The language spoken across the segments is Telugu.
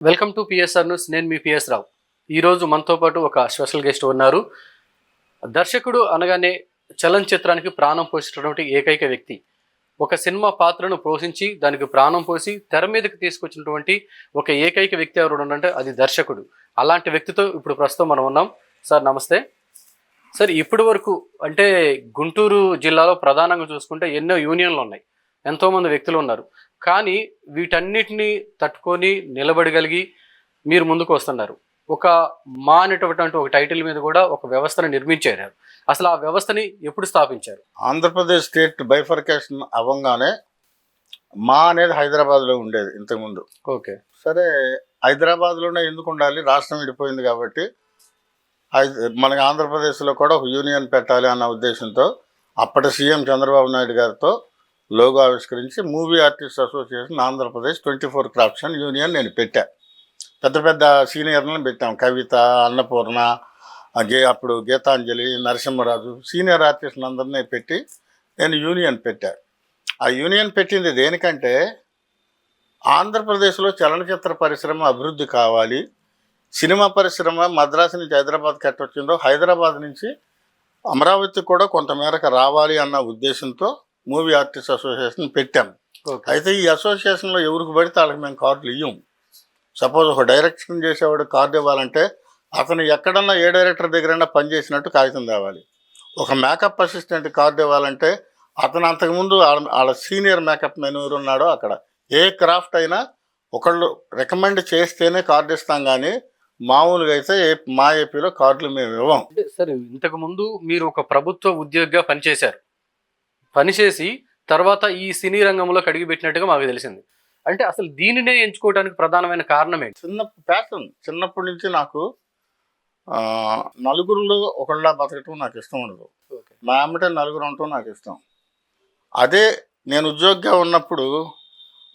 Welcome to PSR news. నేను మీ పిఎస్ రావు. ఈరోజు మనతో పాటు ఒక స్పెషల్ గెస్ట్ ఉన్నారు. దర్శకుడు అనగానే చలనచిత్రానికి ప్రాణం పోసినటువంటి ఏకైక వ్యక్తి. ఒక సినిమా పాత్రను పోషించి దానికి ప్రాణం పోసి తెర మీదకి తీసుకొచ్చినటువంటి ఒక ఏకైక వ్యక్తి ఎవరు అంటే అది దర్శకుడు. అలాంటి వ్యక్తితో ఇప్పుడు ప్రస్తుతం మనం ఉన్నాం. సార్ నమస్తే. సార్ ఇప్పటి వరకు అంటే గుంటూరు జిల్లాలో ప్రధానంగా చూసుకుంటే ఎన్నో యూనియన్లు ఉన్నాయి, ఎంతోమంది వ్యక్తులు ఉన్నారు. కానీ వీటన్నిటిని తట్టుకొని నిలబడగలిగి మీరు ముందుకు వస్తున్నారు. ఒక మా అనేటటువంటి ఒక టైటిల్ మీద కూడా ఒక వ్యవస్థను నిర్మించారు. అసలు ఆ వ్యవస్థని ఎప్పుడు స్థాపించారు? ఆంధ్రప్రదేశ్ స్టేట్ బైఫర్కేషన్ అవ్వగానే మా అనేది హైదరాబాద్లో ఉండేది ఇంతకుముందు. ఓకే, సరే, హైదరాబాద్లోనే ఎందుకు ఉండాలి, రాష్ట్రం విడిపోయింది కాబట్టి మనకి ఆంధ్రప్రదేశ్లో కూడా ఒక యూనియన్ పెట్టాలి అన్న ఉద్దేశంతో అప్పటి సీఎం చంద్రబాబు నాయుడు గారితో లోగో ఆవిష్కరించి movie artist association Andhra Pradesh 24 crafts and union నేను పెట్టా. పెద్ద పెద్ద సీనియర్లను పెట్టాం. కవిత, అన్నపూర్ణ, అప్పుడు గీతాంజలి, నరసింహరాజు, సీనియర్ ఆర్టిస్టులు అందరినీ పెట్టి నేను యూనియన్ పెట్టా. ఆ యూనియన్ పెట్టింది దేనికంటే ఆంధ్రప్రదేశ్లో చలనచిత్ర పరిశ్రమ అభివృద్ధి కావాలి. సినిమా పరిశ్రమ మద్రాసు నుంచి హైదరాబాద్ కట్టొచ్చిందో హైదరాబాద్ నుంచి అమరావతి కూడా కొంతమేరకు రావాలి అన్న ఉద్దేశంతో మూవీ ఆర్టిస్ట్ అసోసియేషన్ పెట్టాం. అయితే ఈ అసోసియేషన్లో ఎవరికి పడితే వాళ్ళకి మేము కార్డులు ఇవ్వం. సపోజ్ ఒక డైరెక్షన్ చేసేవాడు కార్డు ఇవ్వాలంటే అతను ఎక్కడన్నా ఏ డైరెక్టర్ దగ్గరైనా పనిచేసినట్టు కాగితం తేవాలి. ఒక మేకప్ అసిస్టెంట్ కార్డు ఇవ్వాలంటే అతను అంతకుముందు వాళ్ళ సీనియర్ మేకప్ మెన్ ఎవరు ఉన్నాడో అక్కడ ఏ క్రాఫ్ట్ అయినా ఒకళ్ళు రికమెండ్ చేస్తేనే కార్డు ఇస్తాం. కానీ మామూలుగా అయితే మా ఏపీలో కార్డులు మేము ఇవ్వం. సరే, ఇంతకు ముందు మీరు ఒక ప్రభుత్వ ఉద్యోగిగా పనిచేశారు. పనిచేసి తర్వాత ఈ సినీ రంగంలోకి అడుగుపెట్టినట్టుగా మాకు తెలిసింది. అంటే అసలు దీనినే ఎంచుకోవడానికి ప్రధానమైన కారణం ఏంటి? చిన్నప్పటి నుంచి నాకు నలుగురిలో ఒకళ్ళ బతకటం నాకు ఇష్టం ఉండదు. మా అమ్మటే నలుగురు ఉండటం నాకు ఇష్టం. అదే నేను ఉద్యోగిగా ఉన్నప్పుడు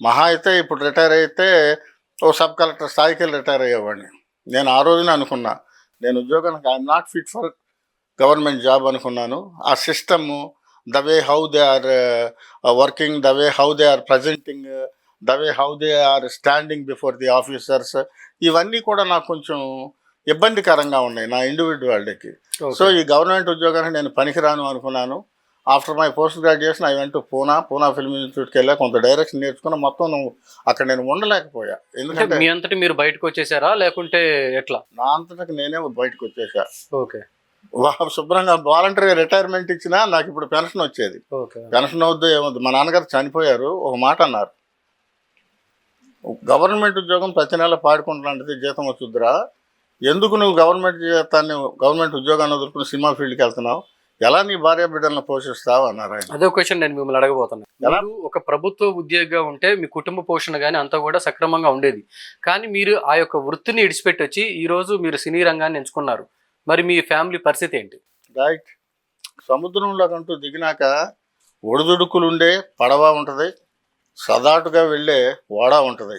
మహా అయితే ఇప్పుడు రిటైర్ అయితే ఓ సబ్ కలెక్టర్ స్థాయికి వెళ్ళి రిటైర్ అయ్యేవాడిని. నేను ఆ రోజున అనుకున్నా నేను ఉద్యోగానికి I'm not fit for government job అనుకున్నాను. ఆ system, the way how they are working, the way how they are presenting, the way how they are standing before the officers, ఇవన్నీ కూడా నాకు కొంచెం ఇబ్బందికరంగా ఉన్నాయి నా ఇండివిజువాలిటీకి. సో ఈ గవర్నమెంట్ ఉద్యోగానికి నేను పనికిరాను అనుకున్నాను. After my post graduation I went to Poona film ఇన్స్టిట్యూట్కి వెళ్ళా. కొంత డైరెక్షన్ నేర్చుకున్నా. మొత్తం అక్కడ నేను ఉండలేకపోయా. ఎందుకంటే మీ అంతటి మీరు బయటకు వచ్చేసారా లేకుంటే ఎట్లా? నా అంతటికి నేనే బయటకు వచ్చేసా. ఓకే, శుభ్రంగా వాలంటరీ రిటైర్మెంట్ ఇచ్చినా నాకు ఇప్పుడు పెన్షన్ వచ్చేది. పెన్షన్ అవుద్దు ఏమవుద్దు. మా నాన్నగారు చనిపోయారు. ఒక మాట అన్నారు, గవర్నమెంట్ ఉద్యోగం ప్రతి నెల పాడుకుంటున్నది జీతం వచ్చుద్దురా, ఎందుకు నువ్వు గవర్నమెంట్ ఉద్యోగాన్ని వదులుకుని సినిమా ఫీల్డ్కి వెళ్తున్నావు, ఎలా నీ భార్య బిడ్డలను పోషిస్తావు అన్నారు ఆయన. అదే క్వశ్చన్ నేను మిమ్మల్ని అడగబోతున్నాను. ఎలా ఒక ప్రభుత్వ ఉద్యోగిగా ఉంటే మీ కుటుంబ పోషణ కానీ అంతా కూడా సక్రమంగా ఉండేది. కానీ మీరు ఆ యొక్క వృత్తిని విడిచిపెట్టి వచ్చి ఈరోజు మీరు సినీ రంగాన్ని ఎంచుకున్నారు. మరి మీ ఫ్యామిలీ పరిస్థితి ఏంటి? రైట్, సముద్రంలో కంటూ దిగినాక ఒడిదుడుకులుండే పడవ ఉంటుంది, సదాటుగా వెళ్ళే ఓడ ఉంటుంది.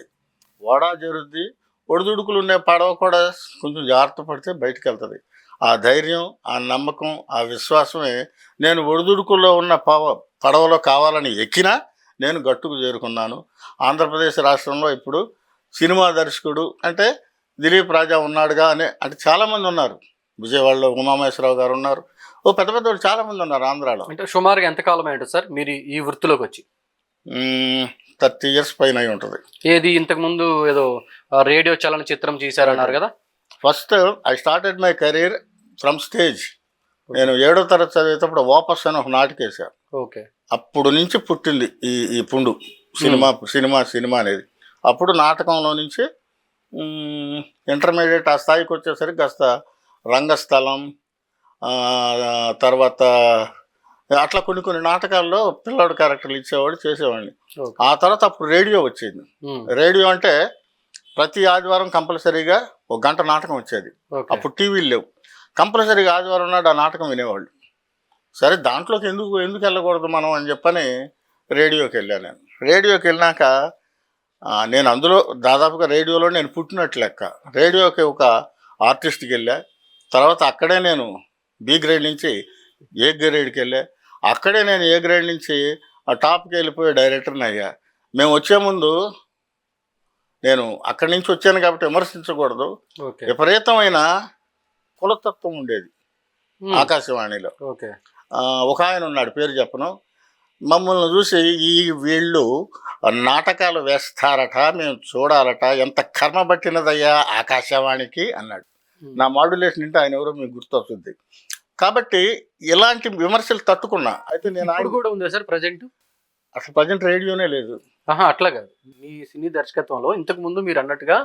ఓడ జరుద్ది, ఒడిదుడుకులు ఉండే పడవ కూడా కొంచెం జాగ్రత్త పడితే బయటకు వెళ్తుంది. ఆ ధైర్యం, ఆ నమ్మకం, ఆ విశ్వాసమే నేను ఒడిదుడుకుల్లో ఉన్న పడవలో కావాలని ఎక్కినా నేను గట్టుకు చేరుకున్నాను. ఆంధ్రప్రదేశ్ రాష్ట్రంలో ఇప్పుడు సినిమా దర్శకుడు అంటే దిలీప్ రాజా ఉన్నాడుగా అంటే చాలామంది ఉన్నారు. విజయవాడలో ఉమామహేశ్వరరావు గారు ఉన్నారు. పెద్ద పెద్ద వాళ్ళు చాలామంది ఉన్నారు ఆంధ్రాలో. అంటే సుమారుగా ఎంత కాలం ఏంటో సార్ మీరు ఈ వృత్తిలోకి వచ్చి? 30 years పైన అయి ఉంటుంది. ఏది ఇంతకుముందు ఏదో రేడియో చలనచిత్రం చేశారన్నారు కదా? First I started my career from stage. నేను 7వ తరగతి చదివేటప్పుడు వాపస్ అని ఒక నాటికేశాను. ఓకే, అప్పుడు నుంచి పుట్టింది ఈ పుండు సినిమా అనేది. అప్పుడు నాటకంలో నుంచి ఇంటర్మీడియట్ ఆ స్థాయికి వచ్చేసరికి కాస్త రంగస్థలం, తర్వాత అట్లా కొన్ని నాటకాల్లో పిల్లాడు క్యారెక్టర్లు ఇచ్చేవాడు, చేసేవాడిని. ఆ తర్వాత అప్పుడు రేడియో వచ్చింది. రేడియో అంటే ప్రతి ఆదివారం కంపల్సరీగా 1 గంట నాటకం వచ్చేది. అప్పుడు టీవీలు లేవు. కంపల్సరీగా ఆదివారం నాడు ఆ నాటకం వినేవాళ్ళు. సరే, దాంట్లోకి ఎందుకు వెళ్ళకూడదు మనం అని చెప్పని రేడియోకి వెళ్ళాను. నేను రేడియోకి వెళ్ళినాక నేను అందులో దాదాపుగా రేడియోలో నేను పుట్టినట్లు లెక్క. రేడియోకి ఒక ఆర్టిస్ట్కి వెళ్ళా. తర్వాత అక్కడే నేను బి గ్రేడ్ నుంచి ఏ గ్రేడ్కి వెళ్ళా. అక్కడే నేను ఏ గ్రేడ్ నుంచి టాప్కి వెళ్ళిపోయి డైరెక్టర్ని అయ్యా. మేము వచ్చే ముందు నేను అక్కడి నుంచి వచ్చాను కాబట్టి విమర్శించకూడదు. ఓకే. విపరీతమైన కులతత్వం ఉండేది ఆకాశవాణిలో. ఓకే. ఒక ఆయన ఉన్నాడు, పేరు చెప్పను. మమ్మల్ని చూసి వీళ్ళు నాటకాలు వేస్తారట, మేము చూడాలట, ఎంత కర్మ పట్టినదయ్యా ఆకాశవాణికి అన్నాడు. నా మాడ్యులేషన్ అంటే ఆయన ఎవరో మీకు గుర్తొస్తుంది. కాబట్టి ఇలాంటి విమర్శలు తట్టుకున్నా. అయితే నేను ఇప్పుడు కూడా ఉందా సార్ ప్రజెంట్? అసలు ప్రజెంట్ రేడియోనే లేదు. అట్లా కాదు, మీ సినీ దర్శకత్వంలో ఇంతకు ముందు మీరు అన్నట్టుగా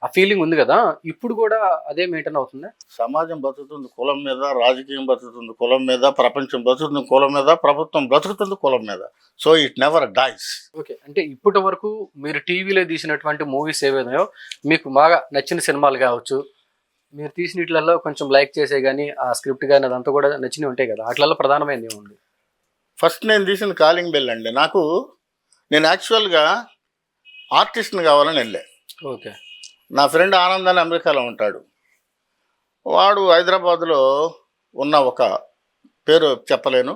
ఆ ఫీలింగ్ ఉంది కదా, ఇప్పుడు కూడా అదే మెయింటైన్ అవుతుందా? సమాజం బతుకుతుంది కులం మీద, రాజకీయం బతుకుతుంది కులం మీద, ప్రపంచం బతుకుతుంది కులం మీద, ప్రభుత్వం బ్రతుకుతుంది కులం మీద. So it never dies. Okay. అంటే ఇప్పటి వరకు మీరు టీవీలో తీసినటువంటి మూవీస్ ఏవైనాయో, మీకు బాగా నచ్చిన సినిమాలు కావచ్చు, మీరు తీసిన వీటిలలో కొంచెం లైక్ చేసే కానీ ఆ స్క్రిప్ట్ కానీ అదంతా కూడా నచ్చినవి ఉంటాయి కదా, వాటిలలో ప్రధానమైనది ఏముంది? ఫస్ట్ నేను తీసిన కాలింగ్ బెల్ అండి. నేను యాక్చువల్గా ఆర్టిస్ట్ని కావాలని వెళ్ళా. ఓకే. నా ఫ్రెండ్ ఆనంద్ అని అమెరికాలో ఉంటాడు. వాడు హైదరాబాద్లో ఉన్న ఒక పేరు చెప్పలేను,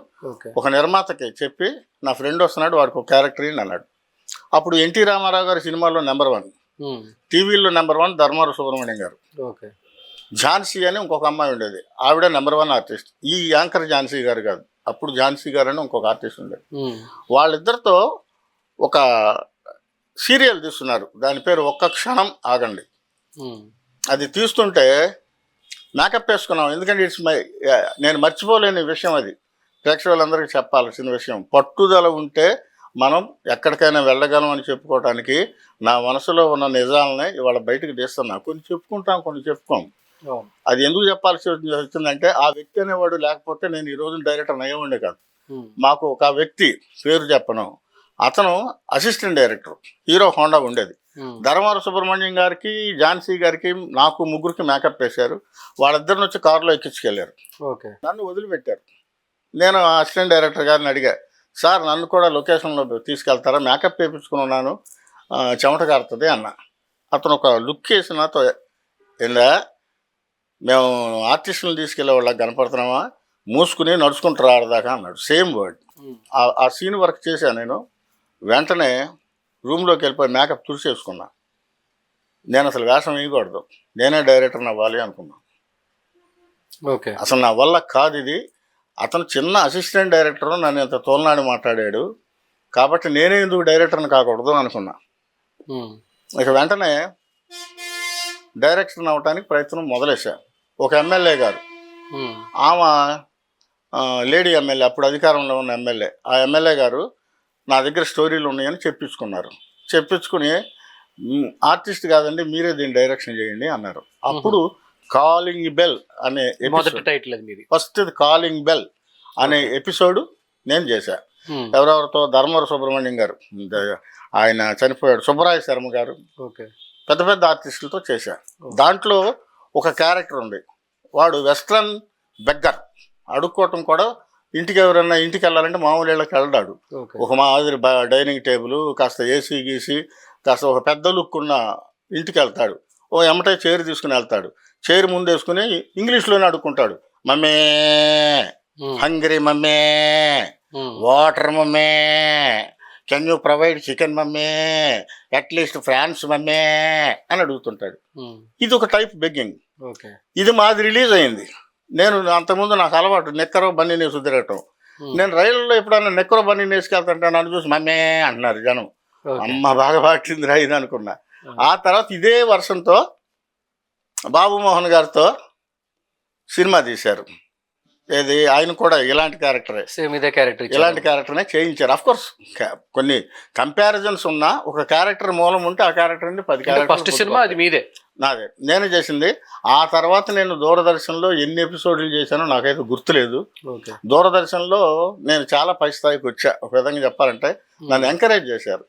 ఒక నిర్మాతకి చెప్పి నా ఫ్రెండ్ వస్తున్నాడు, వాడికి ఒక క్యారెక్టర్ అని అన్నాడు. అప్పుడు ఎన్టీ రామారావు గారి సినిమాలో నెంబర్ 1, టీవీలో నెంబర్ 1 ధర్మారావు సుబ్రహ్మణ్యం గారు. ఓకే. ఝాన్సీ అని ఇంకొక అమ్మాయి ఉండేది, ఆవిడ నెంబర్ 1 ఆర్టిస్ట్. ఈ యాంకర్ ఝాన్సీ గారు కాదు, అప్పుడు ఝాన్సీ గారు అని ఇంకొక ఆర్టిస్ట్ ఉండేది. వాళ్ళిద్దరితో ఒక సీరియల్ తీస్తున్నారు, దాని పేరు ఒక్క క్షణం ఆగండి. అది తీస్తుంటే మేకప్ వేసుకున్నాం, ఎందుకంటే నేను మర్చిపోలేని విషయం, అది ప్రేక్షకులందరికీ చెప్పాల్సిన విషయం. పట్టుదల ఉంటే మనం ఎక్కడికైనా వెళ్ళగలం అని చెప్పుకోవడానికి నా మనసులో ఉన్న నిజాలని ఇవాళ బయటకు తీస్తున్నా. కొన్ని చెప్పుకుంటాం, కొన్ని చెప్పుకోం. అది ఎందుకు చెప్పాల్సి వచ్చిందంటే ఆ వ్యక్తి అనేవాడు లేకపోతే నేను ఈ రోజు డైరెక్టర్ అయ్యేవాడే కాదు. మాకు ఒక వ్యక్తి పేరు చెప్పను, అతను అసిస్టెంట్ డైరెక్టర్, హీరో హోండా ఉండేది. ధర్మారావు సుబ్రహ్మణ్యం గారికి, ఝాన్సీ గారికి, నాకు ముగ్గురికి మేకప్ వేశారు. వాళ్ళిద్దరిని వచ్చి కారులో ఎక్కించుకెళ్ళారు. నన్ను వదిలిపెట్టారు. నేను అసిస్టెంట్ డైరెక్టర్ గారిని అడిగా, సార్ నన్ను కూడా లొకేషన్లో తీసుకెళ్తారా, మేకప్ వేయించుకుని ఉన్నాను, చెమట కారుతుంది అన్న. అతను ఒక లుక్ వేసి నాతో, ఇలా మేము ఆర్టిస్టులను తీసుకెళ్లే వాళ్ళకి కనపడుతున్నామా, మూసుకుని నడుచుకుంటూ రాడదాకా అన్నాడు. Same word. ఆ సీన్ వర్క్ చేశాను నేను. వెంటనే రూమ్లోకి వెళ్ళిపోయి మేకప్ తుడిచేసుకున్నా. నేను అసలు వేషం వేయకూడదు, నేనే డైరెక్టర్ని అవ్వాలి అనుకున్నాను. ఓకే. అసలు నా వల్ల కాదు ఇది. అతను చిన్న అసిస్టెంట్ డైరెక్టర్, నన్ను ఇంత తోలనాడి మాట్లాడాడు, కాబట్టి నేనే ఎందుకు డైరెక్టర్ని కాకూడదు అనుకున్నా. ఇక వెంటనే డైరెక్టర్ అవ్వటానికి ప్రయత్నం మొదలేశాను. ఒక ఎమ్మెల్యే గారు, ఆమె లేడీ ఎమ్మెల్యే, అప్పుడు అధికారంలో ఉన్న ఎమ్మెల్యే, ఆ ఎమ్మెల్యే గారు నా దగ్గర స్టోరీలు ఉన్నాయని చెప్పించుకుని ఆర్టిస్ట్ కాదండి మీరే దీన్ని డైరెక్షన్ చేయండి అన్నారు. అప్పుడు కాలింగ్ బెల్ అనే టైటిల్, ఫస్ట్ కాలింగ్ బెల్ అనే ఎపిసోడ్ నేను చేశా. ఎవరెవరితో, ధర్మారావు సుబ్రహ్మణ్యం గారు, ఆయన చనిపోయాడు, సుబ్బరాయ శర్మ గారు, పెద్ద పెద్ద ఆర్టిస్టులతో చేశా. దాంట్లో ఒక క్యారెక్టర్ ఉంది, వాడు వెస్ట్రన్ బెగ్గర్, అడుక్కోవటం కూడా. ఇంటికి ఎవరైనా ఇంటికి వెళ్ళాలంటే మామూలు ఇళ్ళకి వెళ్ళాడు, ఒక మాదిరి డైనింగ్ టేబుల్, కాస్త ఏసీ గీసి, కాస్త ఒక పెద్ద లుక్ ఉన్న ఇంటికి వెళ్తాడు. ఓ ఎమ్మటే చైర్ తీసుకుని వెళ్తాడు, చైర్ ముందు వేసుకుని ఇంగ్లీష్లోనే అడుక్కుంటాడు. Mummy hungry mummy, water mummy, can you provide chicken mummy, at least fries mummy అని అడుగుతుంటాడు. ఇది ఒక టైప్ బెగ్గింగ్. ఇది మాది రిలీజ్ అయింది. నేను అంతకుముందు నాకు అలవాటు నెక్కరో బన్నీ నేసి తిరగటం. నేను రైల్లో ఎప్పుడన్నా నెక్కరో బన్నీ నేసుకెళ్తుంటే నన్ను చూసి మమ్మే అంటున్నారు జనం. అమ్మ బాగా పాటిందిరా ఇది అనుకున్నా. ఆ తర్వాత ఇదే వర్షంతో బాబు మోహన్ గారితో సినిమా తీశారు. ఏది, ఆయన కూడా ఇలాంటి క్యారెక్టరే, సేమ్ ఇదే క్యారెక్టర్, ఇలాంటి క్యారెక్టర్నే చేయించారు. అఫ్ కోర్స్ కొన్ని కంపారిజన్స్ ఉన్నా, ఒక క్యారెక్టర్ మూలం ఉంటే ఆ క్యారెక్టర్ 10 క్యారెక్టర్ సినిమా అది మీదే, నాదే, నేనే చేసింది. ఆ తర్వాత నేను దూరదర్శన్లో ఎన్ని ఎపిసోడ్లు చేశానో నాకైతే గుర్తులేదు. దూరదర్శన్లో నేను చాలా పై స్థాయికి వచ్చా. ఒక విధంగా చెప్పాలంటే నన్ను ఎంకరేజ్ చేశారు.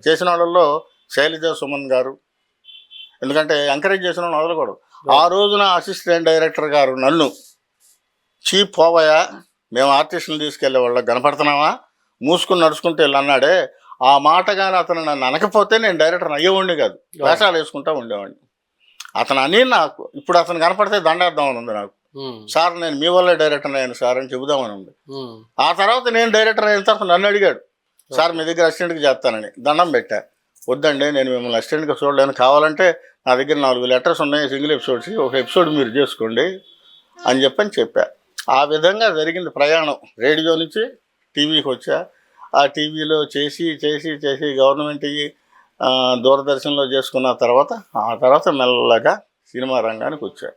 చేసిన వాళ్ళల్లో శైలజ సుమన్ గారు, ఎందుకంటే ఎంకరేజ్ చేసిన వాళ్ళు వదలకూడదు. ఆ రోజున అసిస్టెంట్ డైరెక్టర్ గారు నన్ను చీప్ పోవయా, మేము ఆర్టిస్టులు తీసుకెళ్లే వాళ్ళకి కనపడుతున్నావా, మూసుకుని నడుచుకుంటూ వెళ్ళి అన్నాడే. ఆ మాట కానీ అతను నన్ను అనకపోతే నేను డైరెక్టర్ అయ్యేవాడిని కాదు, వేషాలు వేసుకుంటా ఉండేవాడిని. అతను అని నాకు ఇప్పుడు అతను కనపడితే దండేద్దామని ఉంది నాకు. సార్ నేను మీ వల్లే డైరెక్టర్ అయ్యాను సార్ అని చెబుదామని ఉంది. ఆ తర్వాత నేను డైరెక్టర్ అయిన తర్వాత నన్ను అడిగాడు, సార్ మీ దగ్గర అసిస్టెంట్కి చేస్తానని. దండం పెట్టా, వద్దండి నేను మిమ్మల్ని అసిస్టెంట్గా చూడలేను, కావాలంటే నా దగ్గర 4 లెటర్స్ ఉన్నాయి సింగిల్ ఎపిసోడ్స్, ఒక ఎపిసోడ్ మీరు చేసుకోండి అని చెప్పా. ఆ విధంగా జరిగింది ప్రయాణం. రేడియో నుంచి టీవీకి వచ్చా, ఆ టీవీలో చేసి చేసి చేసి గవర్నమెంట్కి దూరదర్శన్లో చేసుకున్న తర్వాత ఆ తర్వాత మెల్లగా సినిమా రంగానికి వచ్చా.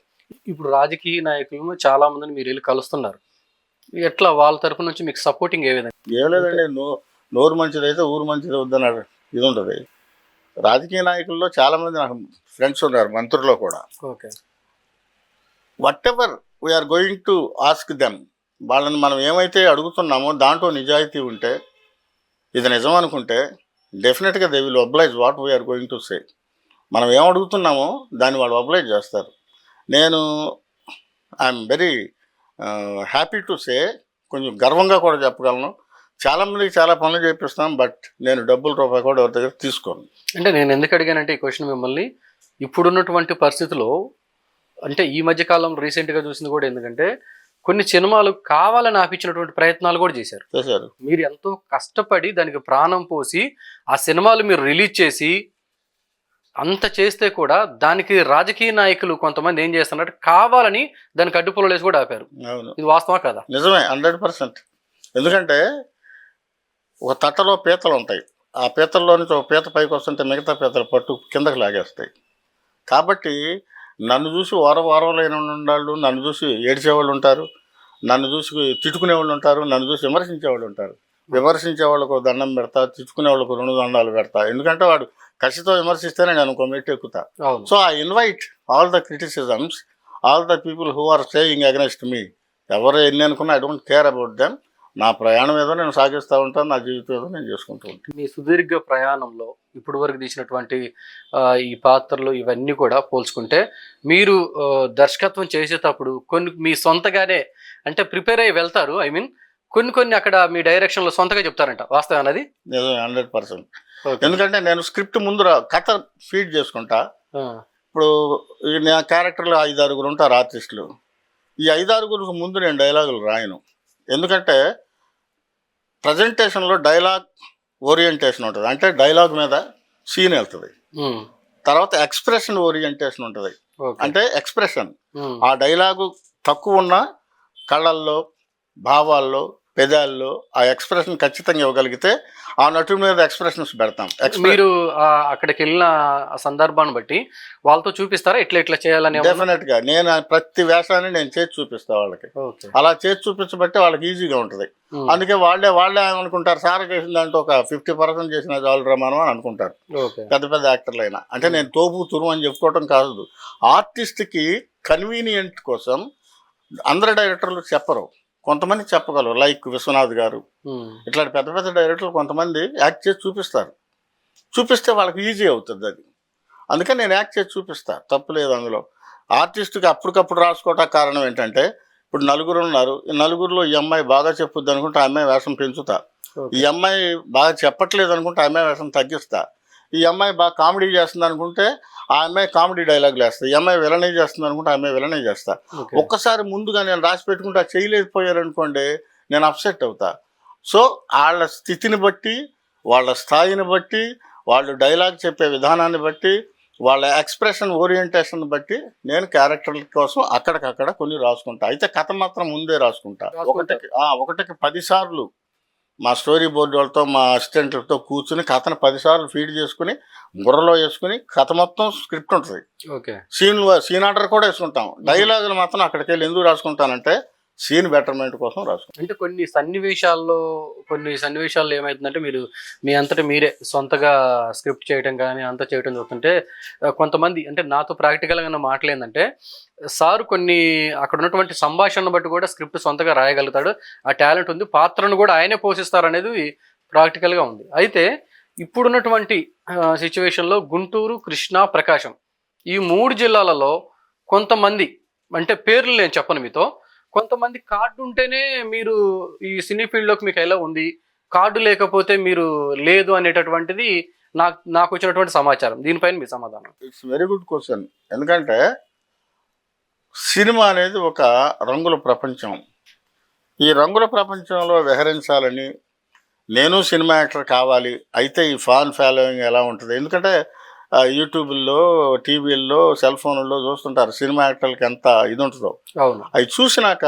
ఇప్పుడు రాజకీయ నాయకులను చాలా మందిని మీరు వెళ్ళి కలుస్తున్నారు, ఎట్లా వాళ్ళ తరపు నుంచి మీకు సపోర్టింగ్ ఏ విధంగా? ఏం లేదండి, నోరు మంచిదైతే ఊరు మంచిది వద్దన్నాడు ఇది ఉంటుంది. రాజకీయ నాయకుల్లో చాలామంది నాకు ఫ్రెండ్స్ ఉన్నారు, మంత్రుల్లో కూడా. Okay, whatever we're going to ask them, వాళ్ళని మనం ఏమైతే అడుగుతున్నామో దాంట్లో నిజాయితీ ఉంటే, ఇది నిజం అనుకుంటే డెఫినెట్గా they will oblige what we're going to say. మనం ఏం అడుగుతున్నామో దాన్ని వాళ్ళు ఒబ్లైజ్ చేస్తారు. నేను I'm very happy to say, కొంచెం గర్వంగా కూడా చెప్పగలను, చాలామందికి చాలా పనులు చేపిస్తాం, బట్ నేను డబ్బుల రూపాయి కూడా ఎవరి దగ్గర తీసుకోను. అంటే నేను ఎందుకు అడిగానంటే ఈ క్వశ్చన్ మిమ్మల్ని, ఇప్పుడున్నటువంటి పరిస్థితిలో అంటే ఈ మధ్య కాలం రీసెంట్గా చూసింది కూడా, ఎందుకంటే కొన్ని సినిమాలు కావాలని ఆపించినటువంటి ప్రయత్నాలు కూడా చేశారు. మీరు ఎంతో కష్టపడి దానికి ప్రాణం పోసి ఆ సినిమాలు మీరు రిలీజ్ చేసి అంత చేస్తే కూడా దానికి రాజకీయ నాయకులు కొంతమంది ఏం చేస్తున్నారు, కావాలని దానికి అడ్డుపుల్లలేసి కూడా ఆపారు. ఇది వాస్తవా కదా? నిజమే, 100%. ఎందుకంటే ఒక తట్టలో పీతలు ఉంటాయి, ఆ పీతల్లో నుంచి ఒక పీత పైకి వస్తుంటే మిగతా పీతలు పట్టు కిందకి లాగేస్తాయి. కాబట్టి నన్ను చూసి వారంలో వాళ్ళు, నన్ను చూసి ఏడ్చేవాళ్ళు ఉంటారు, నన్ను చూసి తిట్టుకునేవాళ్ళు ఉంటారు, నన్ను చూసి విమర్శించేవాళ్ళు ఉంటారు. విమర్శించేవాళ్ళకు దండం పెడతా, తిట్టుకునే వాళ్ళకు 2 దండాలు పెడతా. ఎందుకంటే వాడు కసితో విమర్శిస్తేనే నేను ఇంకో మెట్టు ఎక్కుతా. So I invite all the criticisms, all the people who are saying against me. ఎవరు ఎన్ని అనుకున్నా I don't care about them. నా ప్రయాణం ఏదో నేను సాగిస్తూ ఉంటాను, నా జీవితం ఏదో నేను చేసుకుంటూ ఉంటాను. మీ సుదీర్ఘ ప్రయాణంలో ఇప్పుడు వరకు తీసినటువంటి ఈ పాత్రలు ఇవన్నీ కూడా పోల్చుకుంటే, మీరు దర్శకత్వం చేసేటప్పుడు కొన్ని మీ సొంతగానే అంటే ప్రిపేర్ అయ్యి వెళ్తారు, ఐ మీన్ కొన్ని అక్కడ మీ డైరెక్షన్లో సొంతగా చెప్తారంట, వాస్తవం అన్నది? నిజమే, 100%. ఎందుకంటే నేను స్క్రిప్ట్ ముందు కథ ఫీడ్ చేసుకుంటా. ఇప్పుడు నా క్యారెక్టర్లు 5-6 ఉంటారు ఆర్టిస్టులు. ఈ 5-6 ముందు నేను డైలాగులు రాయను. ఎందుకంటే ప్రజెంటేషన్లో డైలాగ్ ఓరియంటేషన్ ఉంటుంది, అంటే డైలాగ్ మీద సీన్ వెళ్తుంది. తర్వాత ఎక్స్ప్రెషన్ ఓరియంటేషన్ ఉంటుంది, అంటే ఎక్స్ప్రెషన్ ఆ డైలాగు తక్కువ ఉన్న కళ్ళల్లో, భావాల్లో, పెదాల్లో ఆ ఎక్స్ప్రెషన్ ఖచ్చితంగా ఇవ్వగలిగితే ఆ నటుడి మీద ఎక్స్ప్రెషన్స్ పెడతాం. మీరు అక్కడికి వెళ్ళిన సందర్భాన్ని బట్టి వాళ్ళతో చూపిస్తారా ఇట్లా చేయాలని? డెఫినెట్గా నేను ప్రతి వేషాన్ని నేను చేసి చూపిస్తా వాళ్ళకి. అలా చేసి చూపించబట్టి వాళ్ళకి ఈజీగా ఉంటుంది. అందుకే వాళ్ళే ఏమనుకుంటారు, సార్ చేసిన దాంట్లో ఒక 50% చేసిన చాలు రమానం అని అనుకుంటారు పెద్ద యాక్టర్లు అయినా. అంటే నేను తోపు తురుము అని చెప్పుకోవటం కాదు, ఆర్టిస్ట్కి కన్వీనియంట్ కోసం అందరు డైరెక్టర్లు చెప్పరు, కొంతమంది చెప్పగలరు. లైక్ విశ్వనాథ్ గారు, ఇట్లాంటి పెద్ద డైరెక్టర్లు కొంతమంది యాక్ట్ చేసి చూపిస్తే వాళ్ళకి ఈజీ అవుతుంది అది. అందుకని నేను యాక్ట్ చేసి చూపిస్తా, తప్పు లేదు అందులో. ఆర్టిస్ట్కి అప్పటికప్పుడు రాసుకోవటానికి కారణం ఏంటంటే, ఇప్పుడు 4 ఉన్నారు, ఈ 4లో ఈ అమ్మాయి బాగా చెప్పుద్ది అనుకుంటే ఆ అమ్మాయి వేషం పెంచుతా, ఈ అమ్మాయి బాగా చెప్పట్లేదు అనుకుంటే ఆ అమ్మాయి వేషం తగ్గిస్తా, ఈ అమ్మాయి బాగా కామెడీ చేస్తుంది అనుకుంటే ఆ అమ్మాయి కామెడీ డైలాగులు వేస్తా, ఈ అమ్మాయి విలనే చేస్తుంది అనుకుంటే ఆ అమ్మాయి విలనే చేస్తా. ఒక్కసారి ముందుగా నేను రాసి పెట్టుకుంటే చేయలేకపోయారనుకోండి, నేను అప్సెట్ అవుతా. సో వాళ్ళ స్థితిని బట్టి, వాళ్ళ స్థాయిని బట్టి, వాళ్ళు డైలాగ్ చెప్పే విధానాన్ని బట్టి, వాళ్ళ ఎక్స్ప్రెషన్ ఓరియంటేషన్ బట్టి నేను క్యారెక్టర్ల కోసం అక్కడికక్కడ కొన్ని రాసుకుంటా. అయితే కథ మాత్రం ముందే రాసుకుంటా. ఒకటికి 10 సార్లు మా స్టోరీ బోర్డు వాళ్ళతో, మా అసిస్టెంట్లతో కూర్చుని కథను 10 సార్లు ఫీడ్ చేసుకుని బుర్రలో వేసుకుని కథ మొత్తం స్క్రిప్ట్ ఉంటుంది, సీన్ ఆర్డర్ కూడా వేసుకుంటాం. డైలాగులు మాత్రం అక్కడికి వెళ్ళి ఎందుకు రాసుకుంటానంటే సీన్ బెటర్మెంట్ కోసం రాసుకుంటాం. అంటే కొన్ని సన్నివేశాల్లో ఏమవుతుందంటే, మీరు మీ అంతటా మీరే సొంతగా స్క్రిప్ట్ చేయడం కానీ అంతా చేయడం జరుగుతుంటే, కొంతమంది అంటే నాతో ప్రాక్టికల్గా మాటలు ఏంటంటే, సార్ కొన్ని అక్కడ ఉన్నటువంటి సంభాషణను బట్టి కూడా స్క్రిప్ట్ సొంతగా రాయగలుగుతాడు, ఆ టాలెంట్ ఉంది, పాత్రను కూడా ఆయనే పోషిస్తారు అనేది ప్రాక్టికల్గా ఉంది. అయితే ఇప్పుడున్నటువంటి సిచ్యువేషన్లో గుంటూరు, కృష్ణా, ప్రకాశం ఈ 3 జిల్లాలలో కొంతమంది, అంటే పేర్లు నేను చెప్పను మీతో, కొంతమంది కార్డు ఉంటేనే మీరు ఈ సినీ ఫీల్డ్లోకి మీకు ఎలా ఉంది, కార్డు లేకపోతే మీరు లేదు అనేటటువంటిది నాకు వచ్చినటువంటి సమాచారం. దీనిపైన మీ సమాధానం? It's very good question. ఎందుకంటే సినిమా అనేది ఒక రంగుల ప్రపంచం. ఈ రంగుల ప్రపంచంలో విహరించాలని నేను సినిమా యాక్టర్ కావాలి, అయితే ఈ ఫ్యాన్ ఫాలోయింగ్ ఎలా ఉంటుంది? ఎందుకంటే యూట్యూబ్లో, టీవీల్లో, సెల్ ఫోన్లలో చూస్తుంటారు సినిమా యాక్టర్లకి ఎంత ఇది ఉంటుందో. అవును. అవి చూసినాక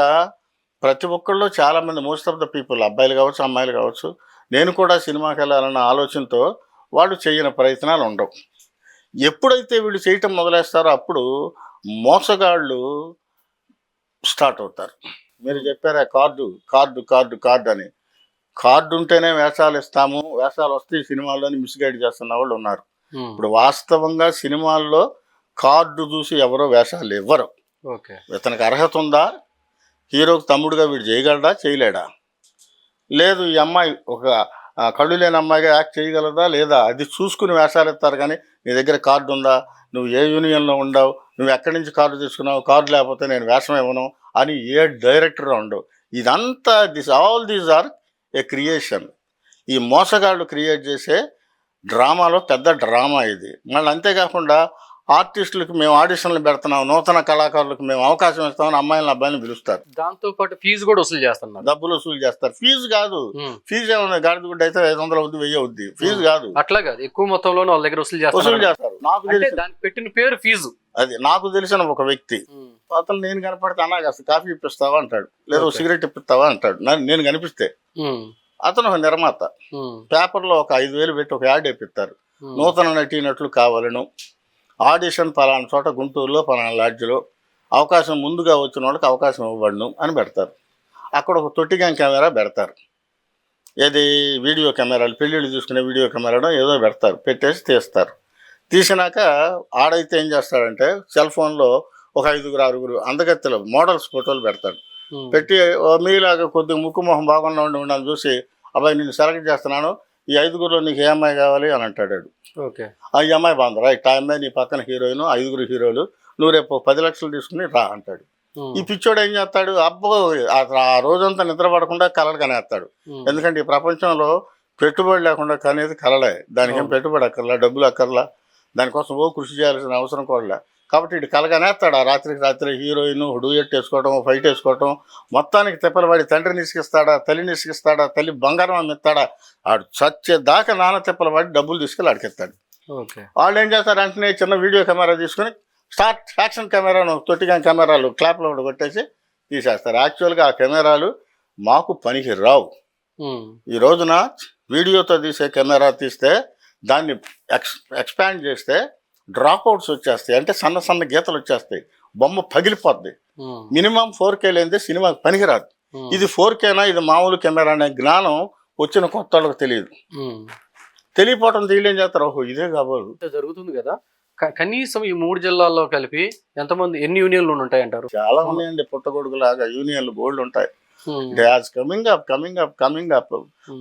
ప్రతి ఒక్కళ్ళు చాలామంది, మోస్ట్ ఆఫ్ ద పీపుల్, అబ్బాయిలు కావచ్చు, అమ్మాయిలు కావచ్చు, నేను కూడా సినిమాకి వెళ్ళాలన్న ఆలోచనతో వాళ్ళు చేయని ప్రయత్నాలు ఉండవు. ఎప్పుడైతే వీళ్ళు చేయటం మొదలేస్తారో అప్పుడు మోసగాళ్ళు స్టార్ట్ అవుతారు. మీరు చెప్పారా కార్డు కార్డు కార్డు కార్డు అని. కార్డు ఉంటేనే వేషాలు ఇస్తాము, వేషాలు వస్తే ఈ సినిమాల్లోని మిస్గైడ్ చేస్తున్న వాళ్ళు ఉన్నారు. ఇప్పుడు వాస్తవంగా సినిమాల్లో కార్డు చూసి ఎవరో వేషాలు ఇవ్వరు. ఓకే. ఇతనికి అర్హత ఉందా, హీరోకి తమ్ముడుగా వీడు చేయగలడా, చేయలేడా, లేదు ఈ అమ్మాయి ఒక కళ్ళు లేని అమ్మాయిగా యాక్ట్ చేయగలదా లేదా, అది చూసుకుని వేషాలు ఇస్తారు. కానీ నీ దగ్గర కార్డు ఉందా, నువ్వు ఏ యూనియన్లో ఉండవు, నువ్వు ఎక్కడి నుంచి కార్డు తీసుకున్నావు, కార్డు లేకపోతే నేను వేషం ఇవ్వను అని ఏ డైరెక్టర్ ఉండవు. ఇదంతా all these are a creation. ఈ మోసగాళ్ళు క్రియేట్ చేసే డ్రామాలో పెద్ద డ్రామా ఇది. మళ్ళీ అంతేకాకుండా ఆర్టిస్టులకు మేము ఆడిషన్లు పెడుతున్నాం, నూతన కళాకారులకు మేము అవకాశం ఇస్తామని అమ్మాయిలను అబ్బాయిని పిలుస్తారు. దాంతో పాటు ఫీజు కూడా వసూలు చేస్తున్నారు. డబ్బులు వసూలు చేస్తారు. ఫీజు కాదు, ఫీజు ఏమన్నా గాడిద గుడ్డ అయితే 500 అవుద్ది, 1000 అవుద్ది. ఫీజు కాదు. అట్లా కాదు, ఎక్కువ మొత్తంలోనే వాళ్ళ దగ్గర వసూలు చేస్తారు. నాకు తెలిసి దానికి పెట్టిన పేరు ఫీజు. అది నాకు తెలిసిన ఒక వ్యక్తి, అతను నేను కనపడితే అన్నా కాస్త కాఫీ ఇప్పిస్తావా అంటాడు, లేదా సిగరెట్ ఇప్పిస్తావా అంటాడు. నేను కనిపిస్తే అతను ఒక నిర్మాత, పేపర్లో ఒక 5000 పెట్టి ఒక యాడ్ వేపిస్తారు. నూతన నటీనట్లు కావాలను, ఆడిషన్ పలానా చోట గుంటూరులో పలానా లాడ్జ్లో, అవకాశం ముందుగా వచ్చిన వాళ్ళకి అవకాశం ఇవ్వబడును అని పెడతారు. అక్కడ ఒక తొట్టిగం కెమెరా పెడతారు, ఏది వీడియో కెమెరాలు, పెళ్ళిళ్ళు తీసుకునే వీడియో కెమెరాలో ఏదో పెడతారు, పెట్టేసి తీస్తారు. తీసినాక ఆడైతే ఏం చేస్తాడంటే సెల్ ఫోన్లో ఒక 5-6 అందగత్తెలు మోడల్స్ ఫోటోలు పెడతాడు. పెట్టి మీలాగా కొద్దిగా ముక్కు మొహం బాగున్నా ఉండాలని చూసి, అబ్బాయి నేను సెలెక్ట్ చేస్తున్నాను, ఈ 5గురిలో నీకు ఏ అమ్మాయి కావాలి అని అంటాడు. ఓకే. ఈ అమ్మాయి బాగుంది, రైట్, ఆ అమ్మాయి నీ పక్కన హీరోయిన్, 5 హీరోలు, నువ్వు రేపు 10 లక్షలు తీసుకుని రా అంటాడు. ఈ పిచ్చోడు ఏం చేస్తాడు, అబ్బో ఆ రోజంతా నిద్రపడకుండా కలలు కనేస్తాడు. ఎందుకంటే ఈ ప్రపంచంలో పెట్టుబడి లేకుండా కనేది కలలే. దానికి ఏం పెట్టుబడి అక్కర్లా, డబ్బులు అక్కర్లా, దానికోసం కృషి చేయాల్సిన అవసరం కూడా. కాబట్టి ఇటు కలగనేస్తాడు. ఆ రాత్రికి రాత్రి హీరోయిన్ డూయెట్ వేసుకోవటం, ఫైట్ వేసుకోవటం, మొత్తానికి తిప్పలవాడి తండ్రిని ఇసుకిస్తాడా, తల్లిని ఇసుకిస్తాడా, తల్లి బంగారం అమ్మిస్తాడా, ఆడు చచ్చేదాకా నాన్న తిప్పలవాడి డబ్బులు తీసుకెళ్ళి అడిగిస్తాడు. వాళ్ళు ఏం చేస్తారు, వెంటనే చిన్న వీడియో కెమెరా తీసుకుని స్టార్ట్ యాక్షన్ కెమెరాను, తొట్టిగా కెమెరాలు క్లాప్లో కొట్టేసి తీసేస్తారు. యాక్చువల్గా ఆ కెమెరాలు మాకు పనికి రావు. ఈ రోజున వీడియోతో తీసే కెమెరా తీస్తే దాన్ని ఎక్స్పాండ్ చేస్తే డ్రాప్అవుట్స్ వచ్చేస్తాయి, అంటే సన్న సన్న గీతలు వచ్చేస్తాయి, బొమ్మ పగిలిపోద్ది. మినిమం 4K లేనిదే సినిమాకి పనికిరాదు. ఇది 4Kనా ఇది మామూలు కెమెరా అనే జ్ఞానం వచ్చిన కొత్త వాళ్ళకి తెలియదు. తెలియపోవటం తెలియని చేస్తారు, ఓహో ఇదే కాబోలు జరుగుతుంది కదా. కనీసం ఈ 3 జిల్లాల్లో కలిపి ఎంతమంది, ఎన్ని యూనియన్లు ఉంటాయి అంటారు? చాలా ఉన్నాయండి, పుట్టగొడుగులాగా యూనియన్లు బోల్డ్ ఉంటాయి.